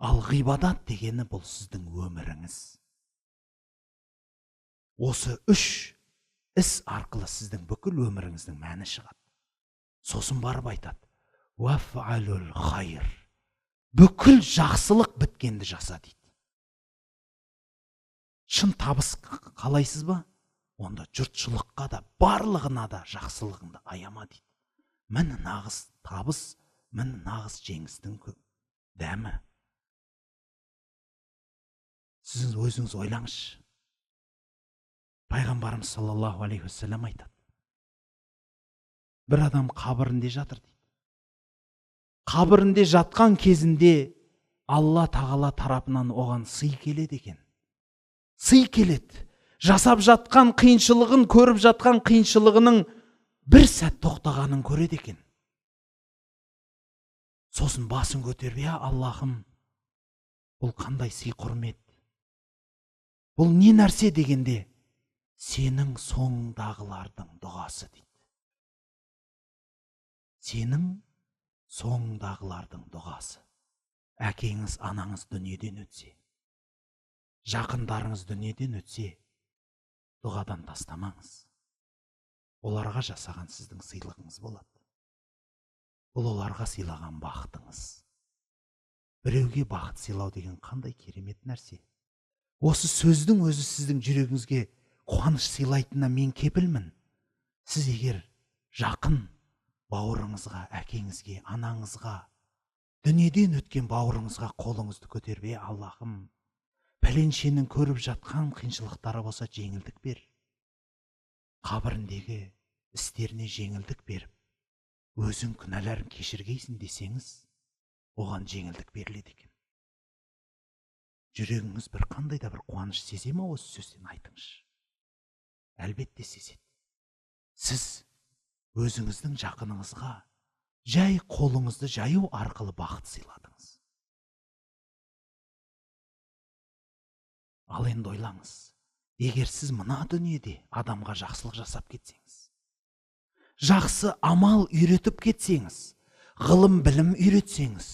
Speaker 1: ал ғибадат дегені бұл сіздің өміріңіз. Осы 3 іс арқылы сіздің бүкіл өміріңіздің мәні шығады. Сосын барып айтады, уафалул хайр, бүкіл жақсылық біткенді жаса дейді. Шын табыс қалайсыз ба? Онда жұртшылыққа да, барлығына да жақсылығыңды аяма дейді. Міне нағыз табыс, міне нағыз жеңістің дәмі. Сіз өзіңіз ойлаңызшы. Пайғамбарымыз саллаллаху алейхи уассалам айтады, бір адам қабірінде жатыр дейді. Қабірінде жатқан кезінде Алла тағала тарапынан оған сый келеді екен. Сый келеді. Жасап жатқан қиыншылығын, көріп жатқан қиыншылығының бір сәт тоқтағанын көреді екен. Сосын басын көтеріп, я Аллахым, бұл қандай сый құрмет? Бұл не нәрсе дегенде, сенің соңдағылардың дұғасы дейді. Сенің соңдағылардың дұғасы. Әкеңіз, анаңыз дүниеден өтсе, жақындарыңыз дүниеден өтсе, дұғадан тастамаңыз. Оларға жасаған сіздің сыйлығыңыз болады. Бұл оларға сыйлаған бақытыңыз. Біреуге бақыт сыйлау деген қандай керемет нәрсе. Осы сөздің өзі сіздің жүрегіңізге қуаныш сыйлайтынына мен кепілмін. Сіз егер жақын бауырыңызға, әкеңізге, анаңызға, дүниеден өткен бауырыңызға қолыңызды көтеріп, Аллахым, пәленшенің көріп жатқан қиыншылықтары болса жеңілдік бер. Қабіріндегі істеріне жеңілдік беріп, өзің күнәларын кешіргейсің десеңіз, оған жеңілдік беріледі екен. Жүрегіңіз бір қандай да бір қуаныш сезе ме осы сөзден айтыңызшы. Әлбетте сезеді. Сіз өзіңіздің жақыныңызға жай қолыңызды жаю арқылы бақыт сыйладыңыз. Ал енді ойлаңыз, егер сіз мына дүниеде адамға жақсылық жасап кетсеңіз, жақсы амал үйретіп кетсеңіз, ғылым білім үйретсеңіз,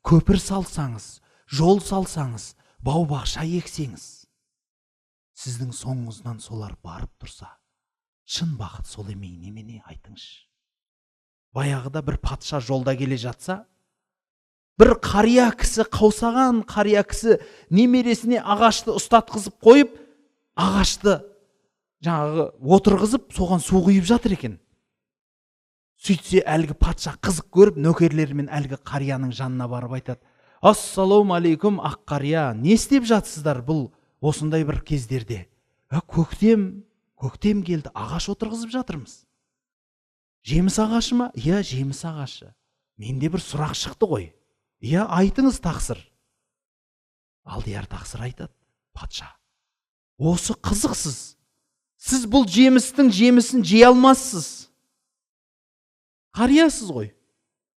Speaker 1: көпір салсаңыз, жол салсаңыз, бау-бақша ексеңіз, сіздің соңыңыздан солар барып тұрса, шын бақыт сол емей немене, айтыңызшы. Баяғыда бір патша жолда келе жатса, бір қария кісі, қаусаған қария кісі немересіне ағашты ұстатқызып қойып, ағашты жаңағы отырғызып, соған су құйып жатыр екен. Сөйтсе әлгі патша қызық көріп, нөкерлерімен әлгі қарияның жанына барып айтады: ассалауму алейкум, ақ қария, не істеп жатсыздар бұл осындай бір кездерде? Көктем келді, ағаш отырғызып жатырмыз. Жеміс ағашы ма? Иә, жеміс ағашы. Менде бір сұрақ шықты ғой. Иә, айтыңыз, тақсыр. Алдияр тақсыр айтады: патша, осы қызықсыз. Сіз бұл жемістің жемісін жей алмассыз. Қариясыз ғой.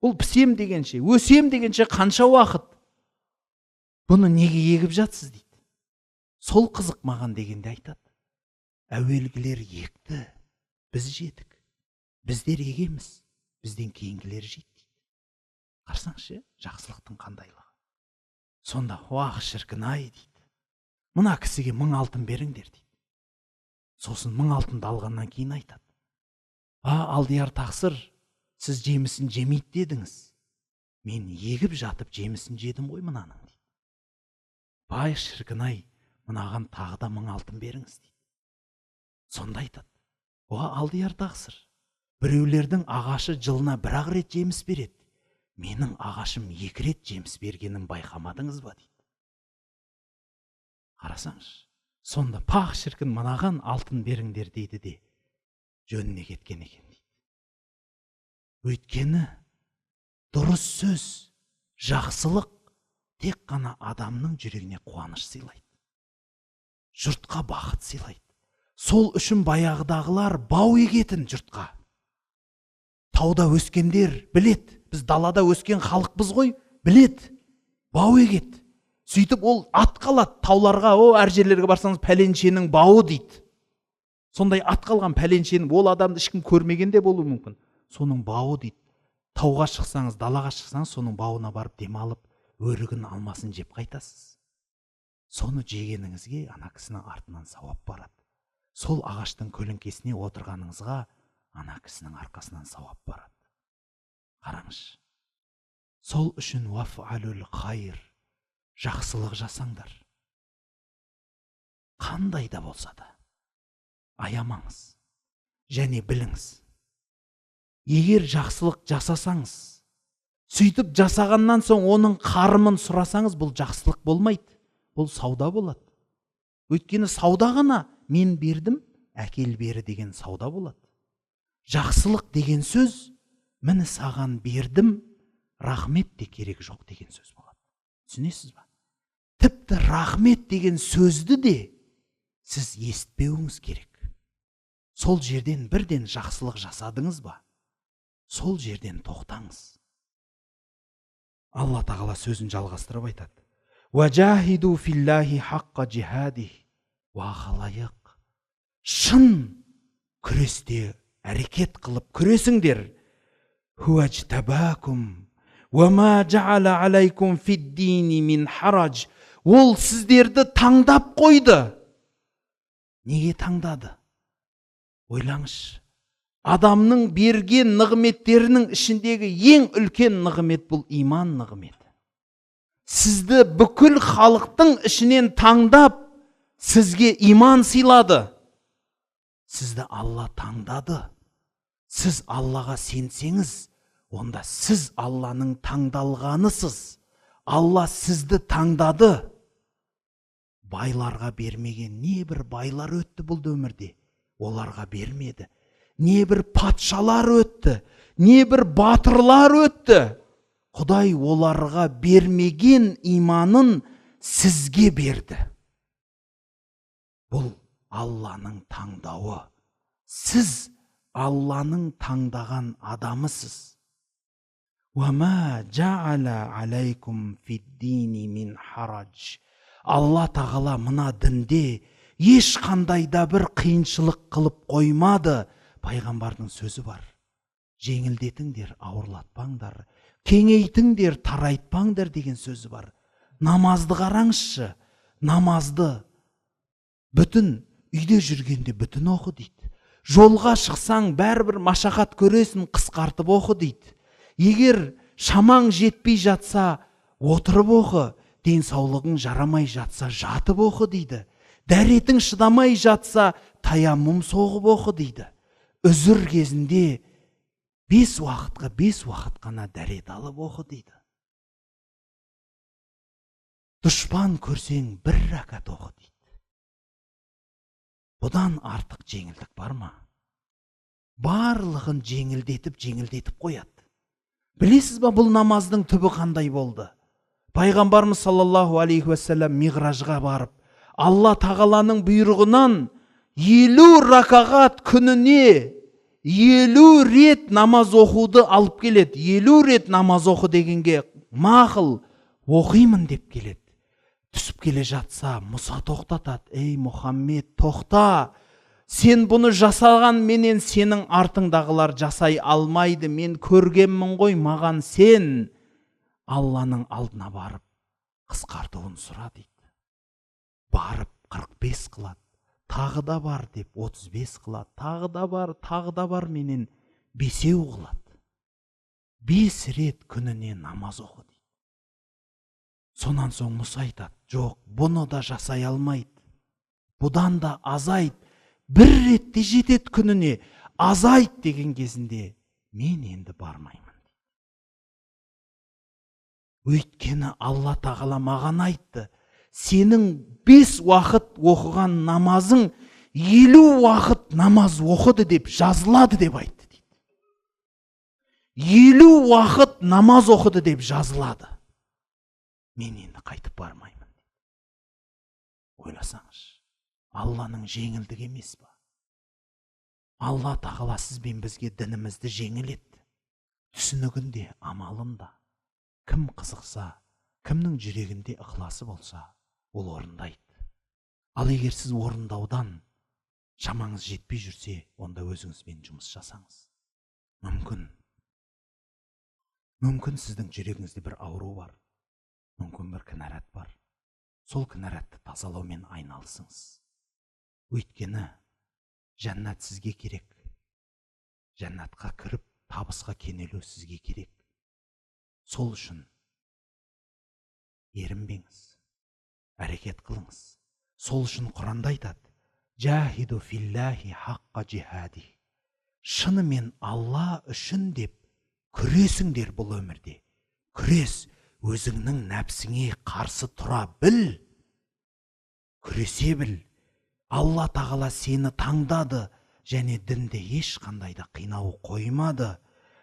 Speaker 1: Бұл пісем дегенше, өсем дегенше қанша уақыт? Бұны неге егіп жатсыз дейді. Сол қызық маған дегенде айтады: әуелгілер екті, біз жедік. Біздер егеміз, бізден кейінгілер жейді дейді. Қарсаңшы, жақсылықтың қандайлығы. Сонда, уақ шіркін-ай дейді. Мына кісіге 1000 алтын беріңдер дейді. Сосын 1000 алтынды алғаннан кейін айтады: Алдияр тақсыр, сіз жемісін жемейді дедіңіз. Мен егіп жатып жемісін жедім ғой мынаның дейді. Бай шіркін-ай, мынаған тағы да 1000 алтын беріңіз дейді. Сонда айтады: Алдияр тақсыр, біреулердің ағашы жылына 1-ақ рет жеміс береді. Менің ағашым 2 рет жеміс бергенін байқамадыңыз ба дейді. Қарасаңыз, сонда пақ шіркін, мынаған алтын беріңдер дейді де жөніне кеткен екен дейді. Өйткені дұрыс сөз, жақсылық тек қана адамның жүрегіне қуаныш сыйлайды. Жұртқа бақыт сыйлайды. Сол үшін баяғыдағылар бау егетін жұртқа. Тауда өскендер білет, біз далада өскен халықпыз ғой, білет, бау егет. Сөйтіп ол ат қалады тауларға, әр жерлерге барсаңыз пәленшенің бауы дейді. Сондай ат қалған пәленшенің, ол адамды ешкім көрмегенде болуы мүмкін. Соның бауы дейді. Тауға шықсаңыз, далаға шықсаңыз, соның бауына барып демалып, өрігін алмасын жеп қайтасыз. Соны жегеніңізге ана кісінің артынан сауап барады. Сол ағаштың көлеңкесіне отырғаныңызға ана кісінің арқасынан сауап барады. Қараңыз. Сол үшін ваф'алул хайр, жақсылық жасаңдар. Қандай да болса да аямаңыз. Және біліңіз, егер жақсылық жасасаңыз, сөйтіп жасағаннан соң оның қарымын сұрасаңыз, бұл жақсылық болмайды. Бұл сауда болады. Өйткені сауда ғана мен бердім, әкел бері деген сауда болады. Жақсылық деген сөз, мені саған бердім, рахмет те керек жоқ деген сөз болады. Түсінесіз ба? Тіпті рахмет деген сөзді де сіз естпеуіңіз керек. Сол жерден бірден жақсылық жасадыңыз ба? Сол жерден тоқтаңыз. Алла тағала сөзін жалғастырып айтады: «Ваджахиду филлахи хаққа джихади ва халайық». Шын күресте әрекет қылып күресіңдер. «Хуаджтабакум ва ма джаала алайкум фиддини мин харадж». Ол сіздерді таңдап қойды. Неге таңдады? Ойлаңызшы. Адамның берген нығметтерінің ішіндегі ең үлкен нығмет бұл иман нығметі. Сізді бүкіл халықтың ішінен таңдап, сізге иман сыйлады. Сізді Алла таңдады. Сіз Аллаға сенсеңіз, онда сіз Алланың таңдалғанысыз. Алла сізді таңдады. Байларға бермеген небір байлар өтті бұл өмірде, оларға бермеді. Небір патшалар өтті, небір батырлар өтті. Құдай оларға бермеген иманын сізге берді. Бұл Алланың таңдауы. Сіз Алланың таңдаған адамысыз. وَمَا جَعَلَ عَلَيْكُمْ فِي الدِّينِ مِنْ حَرَجٍ. Алла тағала мына дінде ешқандай да бір қиыншылық қылып қоймады. Пайғамбардың сөзі бар. Жеңілдетіңдер, ауырлатпаңдар. Кеңейтіңдер, тарайтпаңдар деген сөзі бар. Намазды қараңызшы. Намазды бүтін үйде жүргенде бүтін оқы дейді. Жолға шықсаң бәрібір машақат көресің, қысқартып оқы дейді. Егер шамаң жетпей жатса, отырып оқы. Денсаулығың жарамай жатса, жатып оқы дейді. Дәретің шыдамай жатса, таяммум соғып оқы дейді. Үзір кезінде 5 уақыт қана дәрет алып оқы дейді. Дұшпан көрсең 1 рәкат оқы дейді. Бұдан артық жеңілдік бар ма? Барлығын жеңілдетіп қояды. Білесіз ба, бұл намаздың түбі қандай болды? Пайғамбарымыз саллаллаху алейхи уассалам миғражға барып, Алла тағаланың бұйрығынан 50 ракағат күніне 50 рет намаз оқуды алып келеді. 50 рет намаз оқы дегенге мақыл оқимын деп келеді. Түсіп келе жатса, Мұса тоқтатады. Ей Мұхаммед, тоқта! Сен бұны жасаған менен сенің артыңдағылар жасай алмайды. Мен көргенмін ғой, маған сен Алланың алдына барып қысқартуын сұра дейді. Барып 45 қылады. Тағы да бар деп 35 қылады. Тағы да бар менен 5 қылады. 5 рет күніне намаз оқы дейді. Сонан соң Мұса айтады, жоқ, бұны да жасай алмайды. Бұдан да азайт. 1 ретте жетет күніне, азайт деген кезінде мен енді бармаймын. Өйткені Алла тағала маған айтты, сенің 5 уақыт оқыған намазың 50 уақыт намаз оқыды деп жазылады деп айтты дейді. 50 уақыт намаз оқыды деп жазылады. Мен енді қайтып бармаймын. Ойласаңыз, Алланың жеңілдік емес па? Алла тағала сізбен бізге дінімізді жеңіл етті. Түсінігінде, амалында. Кім қызықса, кімнің жүрегінде ықыласы болса, ол орындайды. Ал егер сіз орындаудан шамаңыз жетпей жүрсе, онда өзіңізбен жұмыс жасаңыз. Мүмкін сіздің жүрегіңізде бір ауру бар. Мүмкін бір кінәрат бар. Сол кінәратты тазалаумен айналысыңыз. Өйткені жәннат сізге керек. Жәннатқа кіріп, табысқа кенелу сізге керек. Сол үшін ерінбеңіз, әрекет қылыңыз. Сол үшін Құранда айтады, «Жахиду филлахи хаққа жихади». Шынымен Алла үшін деп күресіңдер бұл өмірде. Күрес, өзіңнің нәпсіңе қарсы тұра біл. Күресе біл. Алла тағала сені таңдады, және дінде ешқандай да қинау қоймады.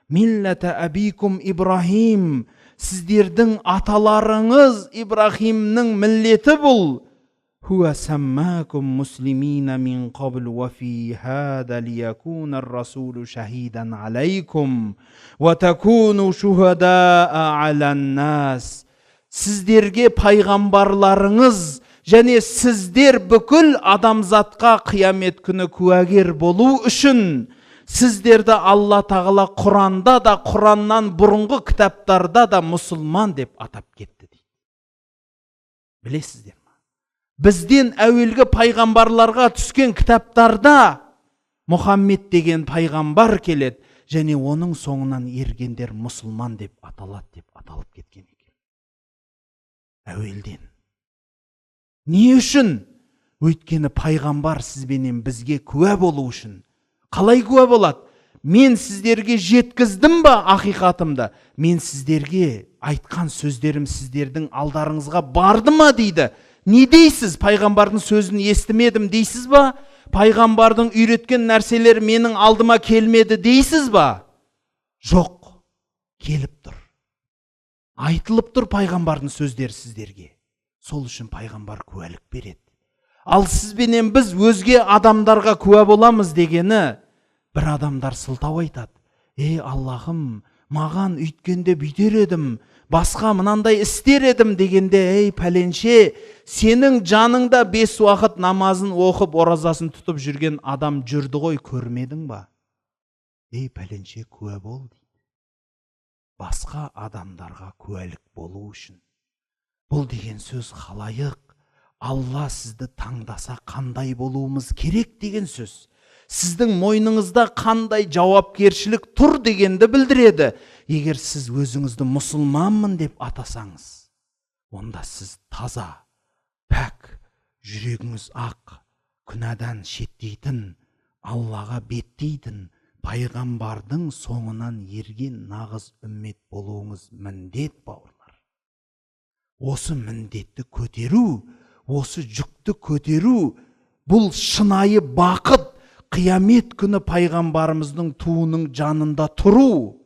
Speaker 1: Миллата абикум Ибрахим, сіздердің аталарыңыз Ибрахимнің миллеті бұл. Хуа саммакум муслимина мин қабл ва фи хада лиякуна расулу шахидан алейкум ва такуну шухада'a алан нас. Сіздерге пайғамбарларыңыз және сіздер бүкіл адамзатқа қиямет күні куәгер болу үшін сіздерді Алла тағала Құранда да, Құраннан бұрынғы кітаптарда да мұсылман деп атап кетті дейді. Білесіздер ме? Бізден әуелгі пайғамбарларға түскен кітаптарда Мұхаммед деген пайғамбар келеді, және оның соңынан ергендер мұсылман деп аталады деп аталып кеткен екен. Әуелден. Не үшін? Өйткені пайғамбар сізбенен бізге куә болу үшін. Қалай куә болады? Мен сіздерге жеткіздім ба ақиқатымды? Мен сіздерге айтқан сөздерім сіздердің алдарыңызға барды ма дейді. Не дейсіз? Пайғамбардың сөзін естімедім дейсіз ба? Пайғамбардың үйреткен нәрселер менің алдыма келмеді дейсіз ба? Жоқ, келіп тұр. айтылып тұр пайғамбардың сөздері сіздерге. Сол үшін пайғамбар куәлік береді. Ал сізбенен біз өзге адамдарға куә боламыз дегені, бір адамдар сылтау айтады. Аллахым, маған үйткенде бүйтер едім, басқа мынандай істер едім дегенде, пәленше, сенің жаныңда 5 уақыт намазын оқып, оразасын тұтып жүрген адам жүрді ғой, көрмедің ба? Пәленше куә бол дейді. Басқа адамдарға куәлік болу үшін. Бұл деген сөз халайық, Алла сізді таңдаса қандай болуымыз керек деген сөз. Сіздің мойныңызда қандай жауапкершілік тұр дегенді білдіреді. Егер сіз өзіңізді мұсылманмын деп атасаңыз, онда сіз таза, пәк, жүрегіңіз ақ, күнәдан шеттейтін, Аллаға беттейтін, пайғамбардың соңынан ерген нағыз үммет болуыңыз міндет, бауырлар. Осы міндетті көтеру, осы жүкті көтеру, бұл шынайы бақыт. Қиямет күні пайғамбарымыздың туының жанында тұру.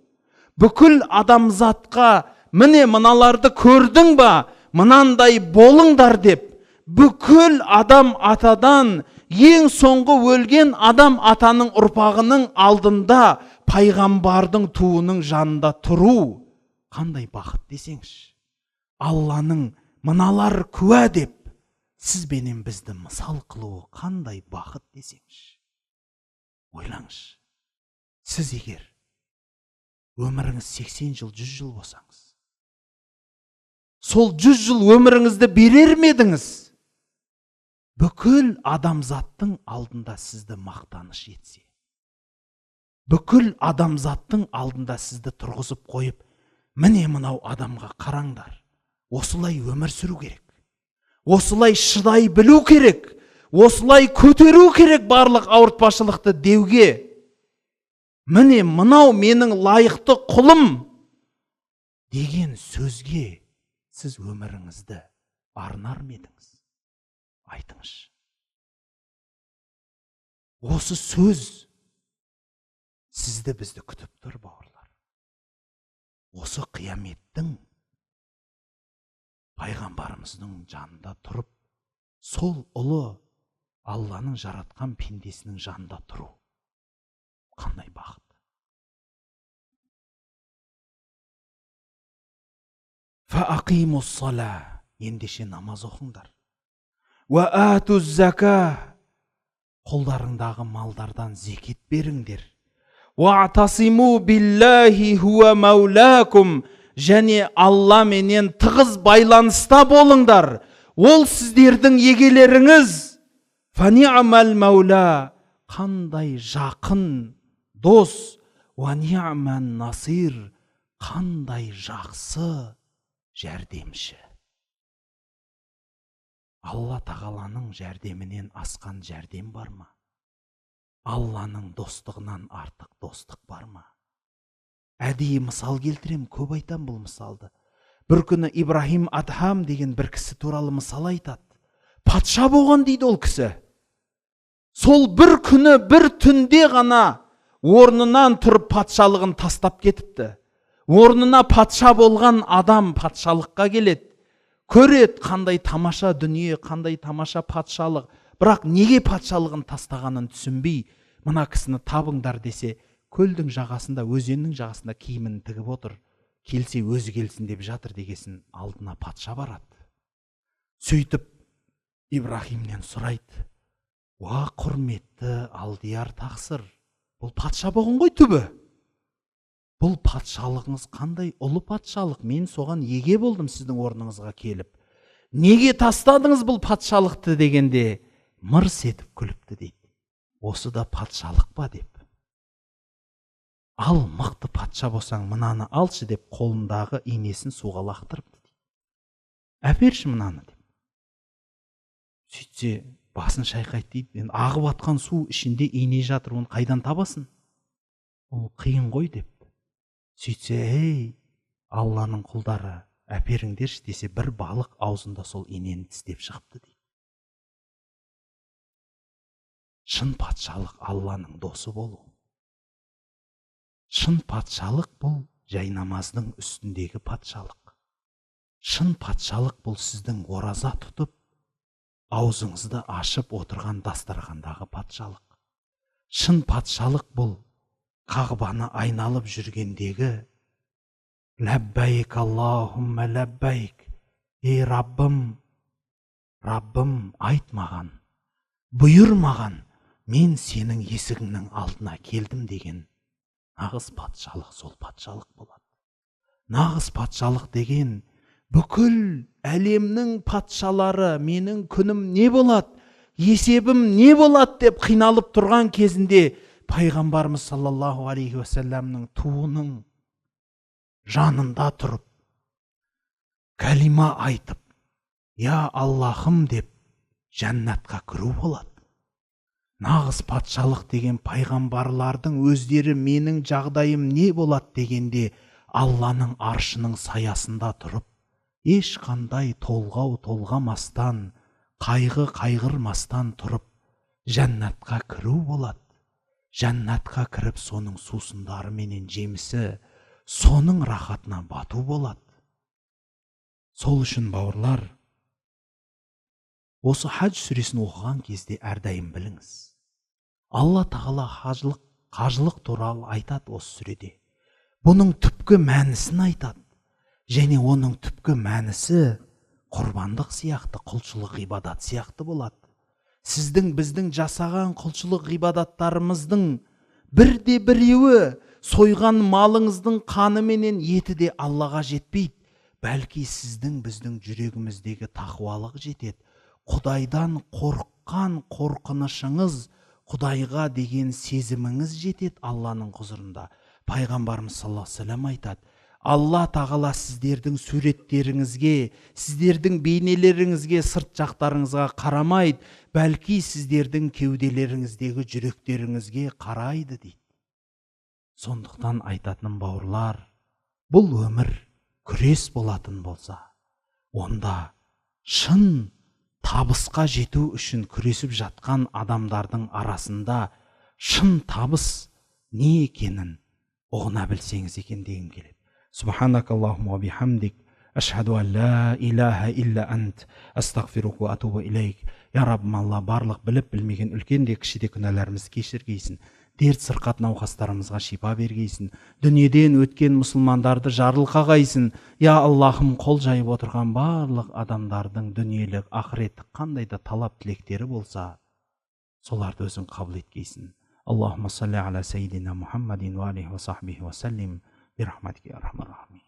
Speaker 1: Бүкіл адамзатқа, міне мыналарды көрдің ба, мынандай болыңдар деп, бүкіл адам атадан, ең соңғы өлген адам атаның ұрпағының алдында пайғамбардың туының жанында тұру. Қандай бақыт десеңші. Алланың мыналар куә деп, сізбенен бізді мысал қылуы қандай бақыт десеңші. Ойлаңыз, сіз егер өміріңіз 80 жыл, 100 жыл болсаңыз, сол 100 жыл өміріңізді берер медіңіз? Бүкіл адамзаттың алдында сізді мақтаныш етсе, бүкіл адамзаттың алдында сізді тұрғызып қойып, міне мынау адамға қараңдар, осылай өмір сүру керек, осылай шыдай білу керек, осылай көтеру керек барлық ауыртпашылықты деуге. Міне мынау менің лайықты құлым деген сөзге сіз өміріңізді арнар медіңіз? Айтыңызшы. Осы сөз сізді бізді күтіп тұр, бауырлар. Осы қияметтің пайғамбарымыздың жанында тұрып, сол ұлы Алланың жаратқан пендесінің жанында тұру. Қандай бақыт. Фаақимус сала, ендеше намаз оқыңдар. Ва атуз зака, қолдарыңдағы малдардан зекет беріңдер. Ва атасиму биллахи хуа маулакум, және Алла менен тығыз байланыста болыңдар. Ол сіздердің егелеріңіз. Фани'мал маула, қандай жақын дос. Ва ни'ман насир, қандай жақсы жәрдемші. Алла тағаланың жәрдемінен асқан жәрдем бар ма? Алланың достығынан артық достық бар ма? Әдейі мысал келтірем, көп айтам бұл мысалды. Бір күні Ибрахим Адхам деген бір кісі туралы мысал айтады. Патша болған дейді ол кісі. Сол бір күні, бір түнде ғана орнынан тұрып патшалығын тастап кетіпті. Орнына патша болған адам патшалыққа келеді. Көреді қандай тамаша дүние, қандай тамаша патшалық. Бірақ неге патшалығын тастағанын түсінбей, мына кісіні табыңдар десе, көлдің жағасында, өзеннің жағасында киімін тігіп отыр. Келсе өзі келсін деп жатыр дегесін, алдына патша барады. Сөйтіп Ибрахимнен сұрайды: "Уа құрметті алдияр тақсыр, бұл патша болған ғой түбі. Бұл патшалығыңыз қандай ұлы патшалық, мен соған еге болдым сіздің орныңызға келіп. Неге тастадыңыз бұл патшалықты?" дегенде мырс етіп күліпті дейді. "Осы да патшалық па?" деп. "Ал, мықты патша болсаң, мынаны алшы" деп қолындағы инесін суға лақтырыпты дейді. "Әперші мынаны" деп. Сөйтсе басын шайқайды дейді. "Енді ағып атқан су ішінде ине жатыр, оны қайдан табасын? Ол қиын ғой" деп. Сөйтсе, "Ей, Алланың құлдары, әперіңдерші" десе, бір балық аузында сол инені тістеп шығыпты дейді. Шын патшалық Алланың досы болу. Шын патшалық бұл жайнамаздың үстіндегі патшалық. Шын патшалық бұл сіздің ораза тұтып, аузыңызды ашып отырған дастархандағы патшалық. Шын патшалық бұл Қағбаны айналып жүргендегі ләббәйк Аллахумма ләббәйк. Ей Раббым, Раббым, айт маған, бұйыр маған, мен сенің есігіңнің алдына келдім деген нағыз патшалық сол патшалық болады. Нағыз патшалық деген бүкіл әлемнің патшалары менің күнім не болады, есебім не болады деп қиналып тұрған кезінде пайғамбарымыз саллаллаху алейхи уассаламның туының жанында тұрып, кәлима айтып, я Аллахым деп жәннатқа кіру болады. Нағыз патшалық деген пайғамбарлардың өздері менің жағдайым не болады дегенде Алланың аршының саясында тұрып, ешқандай толғау толғамастан, қайғы қайғырмастан тұрып, жәннатқа кіру болады. Жәннатқа кіріп, соның сусындары менен жемісі, соның рахатына бату болады. Сол үшін бауырлар, осы хадж сүресін оқыған кезде әрдайым біліңіз. Алла тағала қажылық туралы айтады осы сүреде. Бұның түпкі мәнісін айтады. Және оның түпкі мәнісі құрбандық сияқты, құлшылық ғибадат сияқты болады. Сіздің біздің жасаған құлшылық ғибадаттарымыздың бірде біреуі сойған малыңыздың қаны менен еті де Аллаға жетпейді. Бәлки сіздің біздің жүрегіміздегі тақуалық жетеді. Құдайдан қорыққан қорқынышыңыз, Құдайға деген сезіміңіз жетеді Алланың құзырында. Пайғамбарымыз саллаллаху алейхи ва саллям айтады, Алла тағала сіздердің суреттеріңізге, сіздердің бейнелеріңізге, сырт жақтарыңызға қарамайды, бәлки сіздердің кеуделеріңіздегі жүректеріңізге қарайды дейді. Сондықтан айтатыным бауырлар, бұл өмір күрес болатын болса, онда шын табысқа жету үшін күресіп жатқан адамдардың арасында шын табыс не екенін ұғына білсеңіз екен дегім келеді. Субханак Аллахумма ва бихамдик, ашхаду ан ла илаха илля ант, астағфирука ва атубу илейк. Я Раббым, Алла барлық біліп білмеген үлкен де кіші де күнәларымызды кешіргейсін. Дерт сырқат науқастарымызға шипа бергейсін. Дүниеден өткен мұсылмандарды жарылқағайсың. Я Аллахым, қол жайып отырған барлық адамдардың дүниелік, ақыреттік қандай да талап тілектері болса, соларды өзің қабыл еткейсін. Аллахумма салли аля сайидина Мухаммадин ва алейхи ва сахбихи ва саллим. برحمتك يا ارحم الراحمين.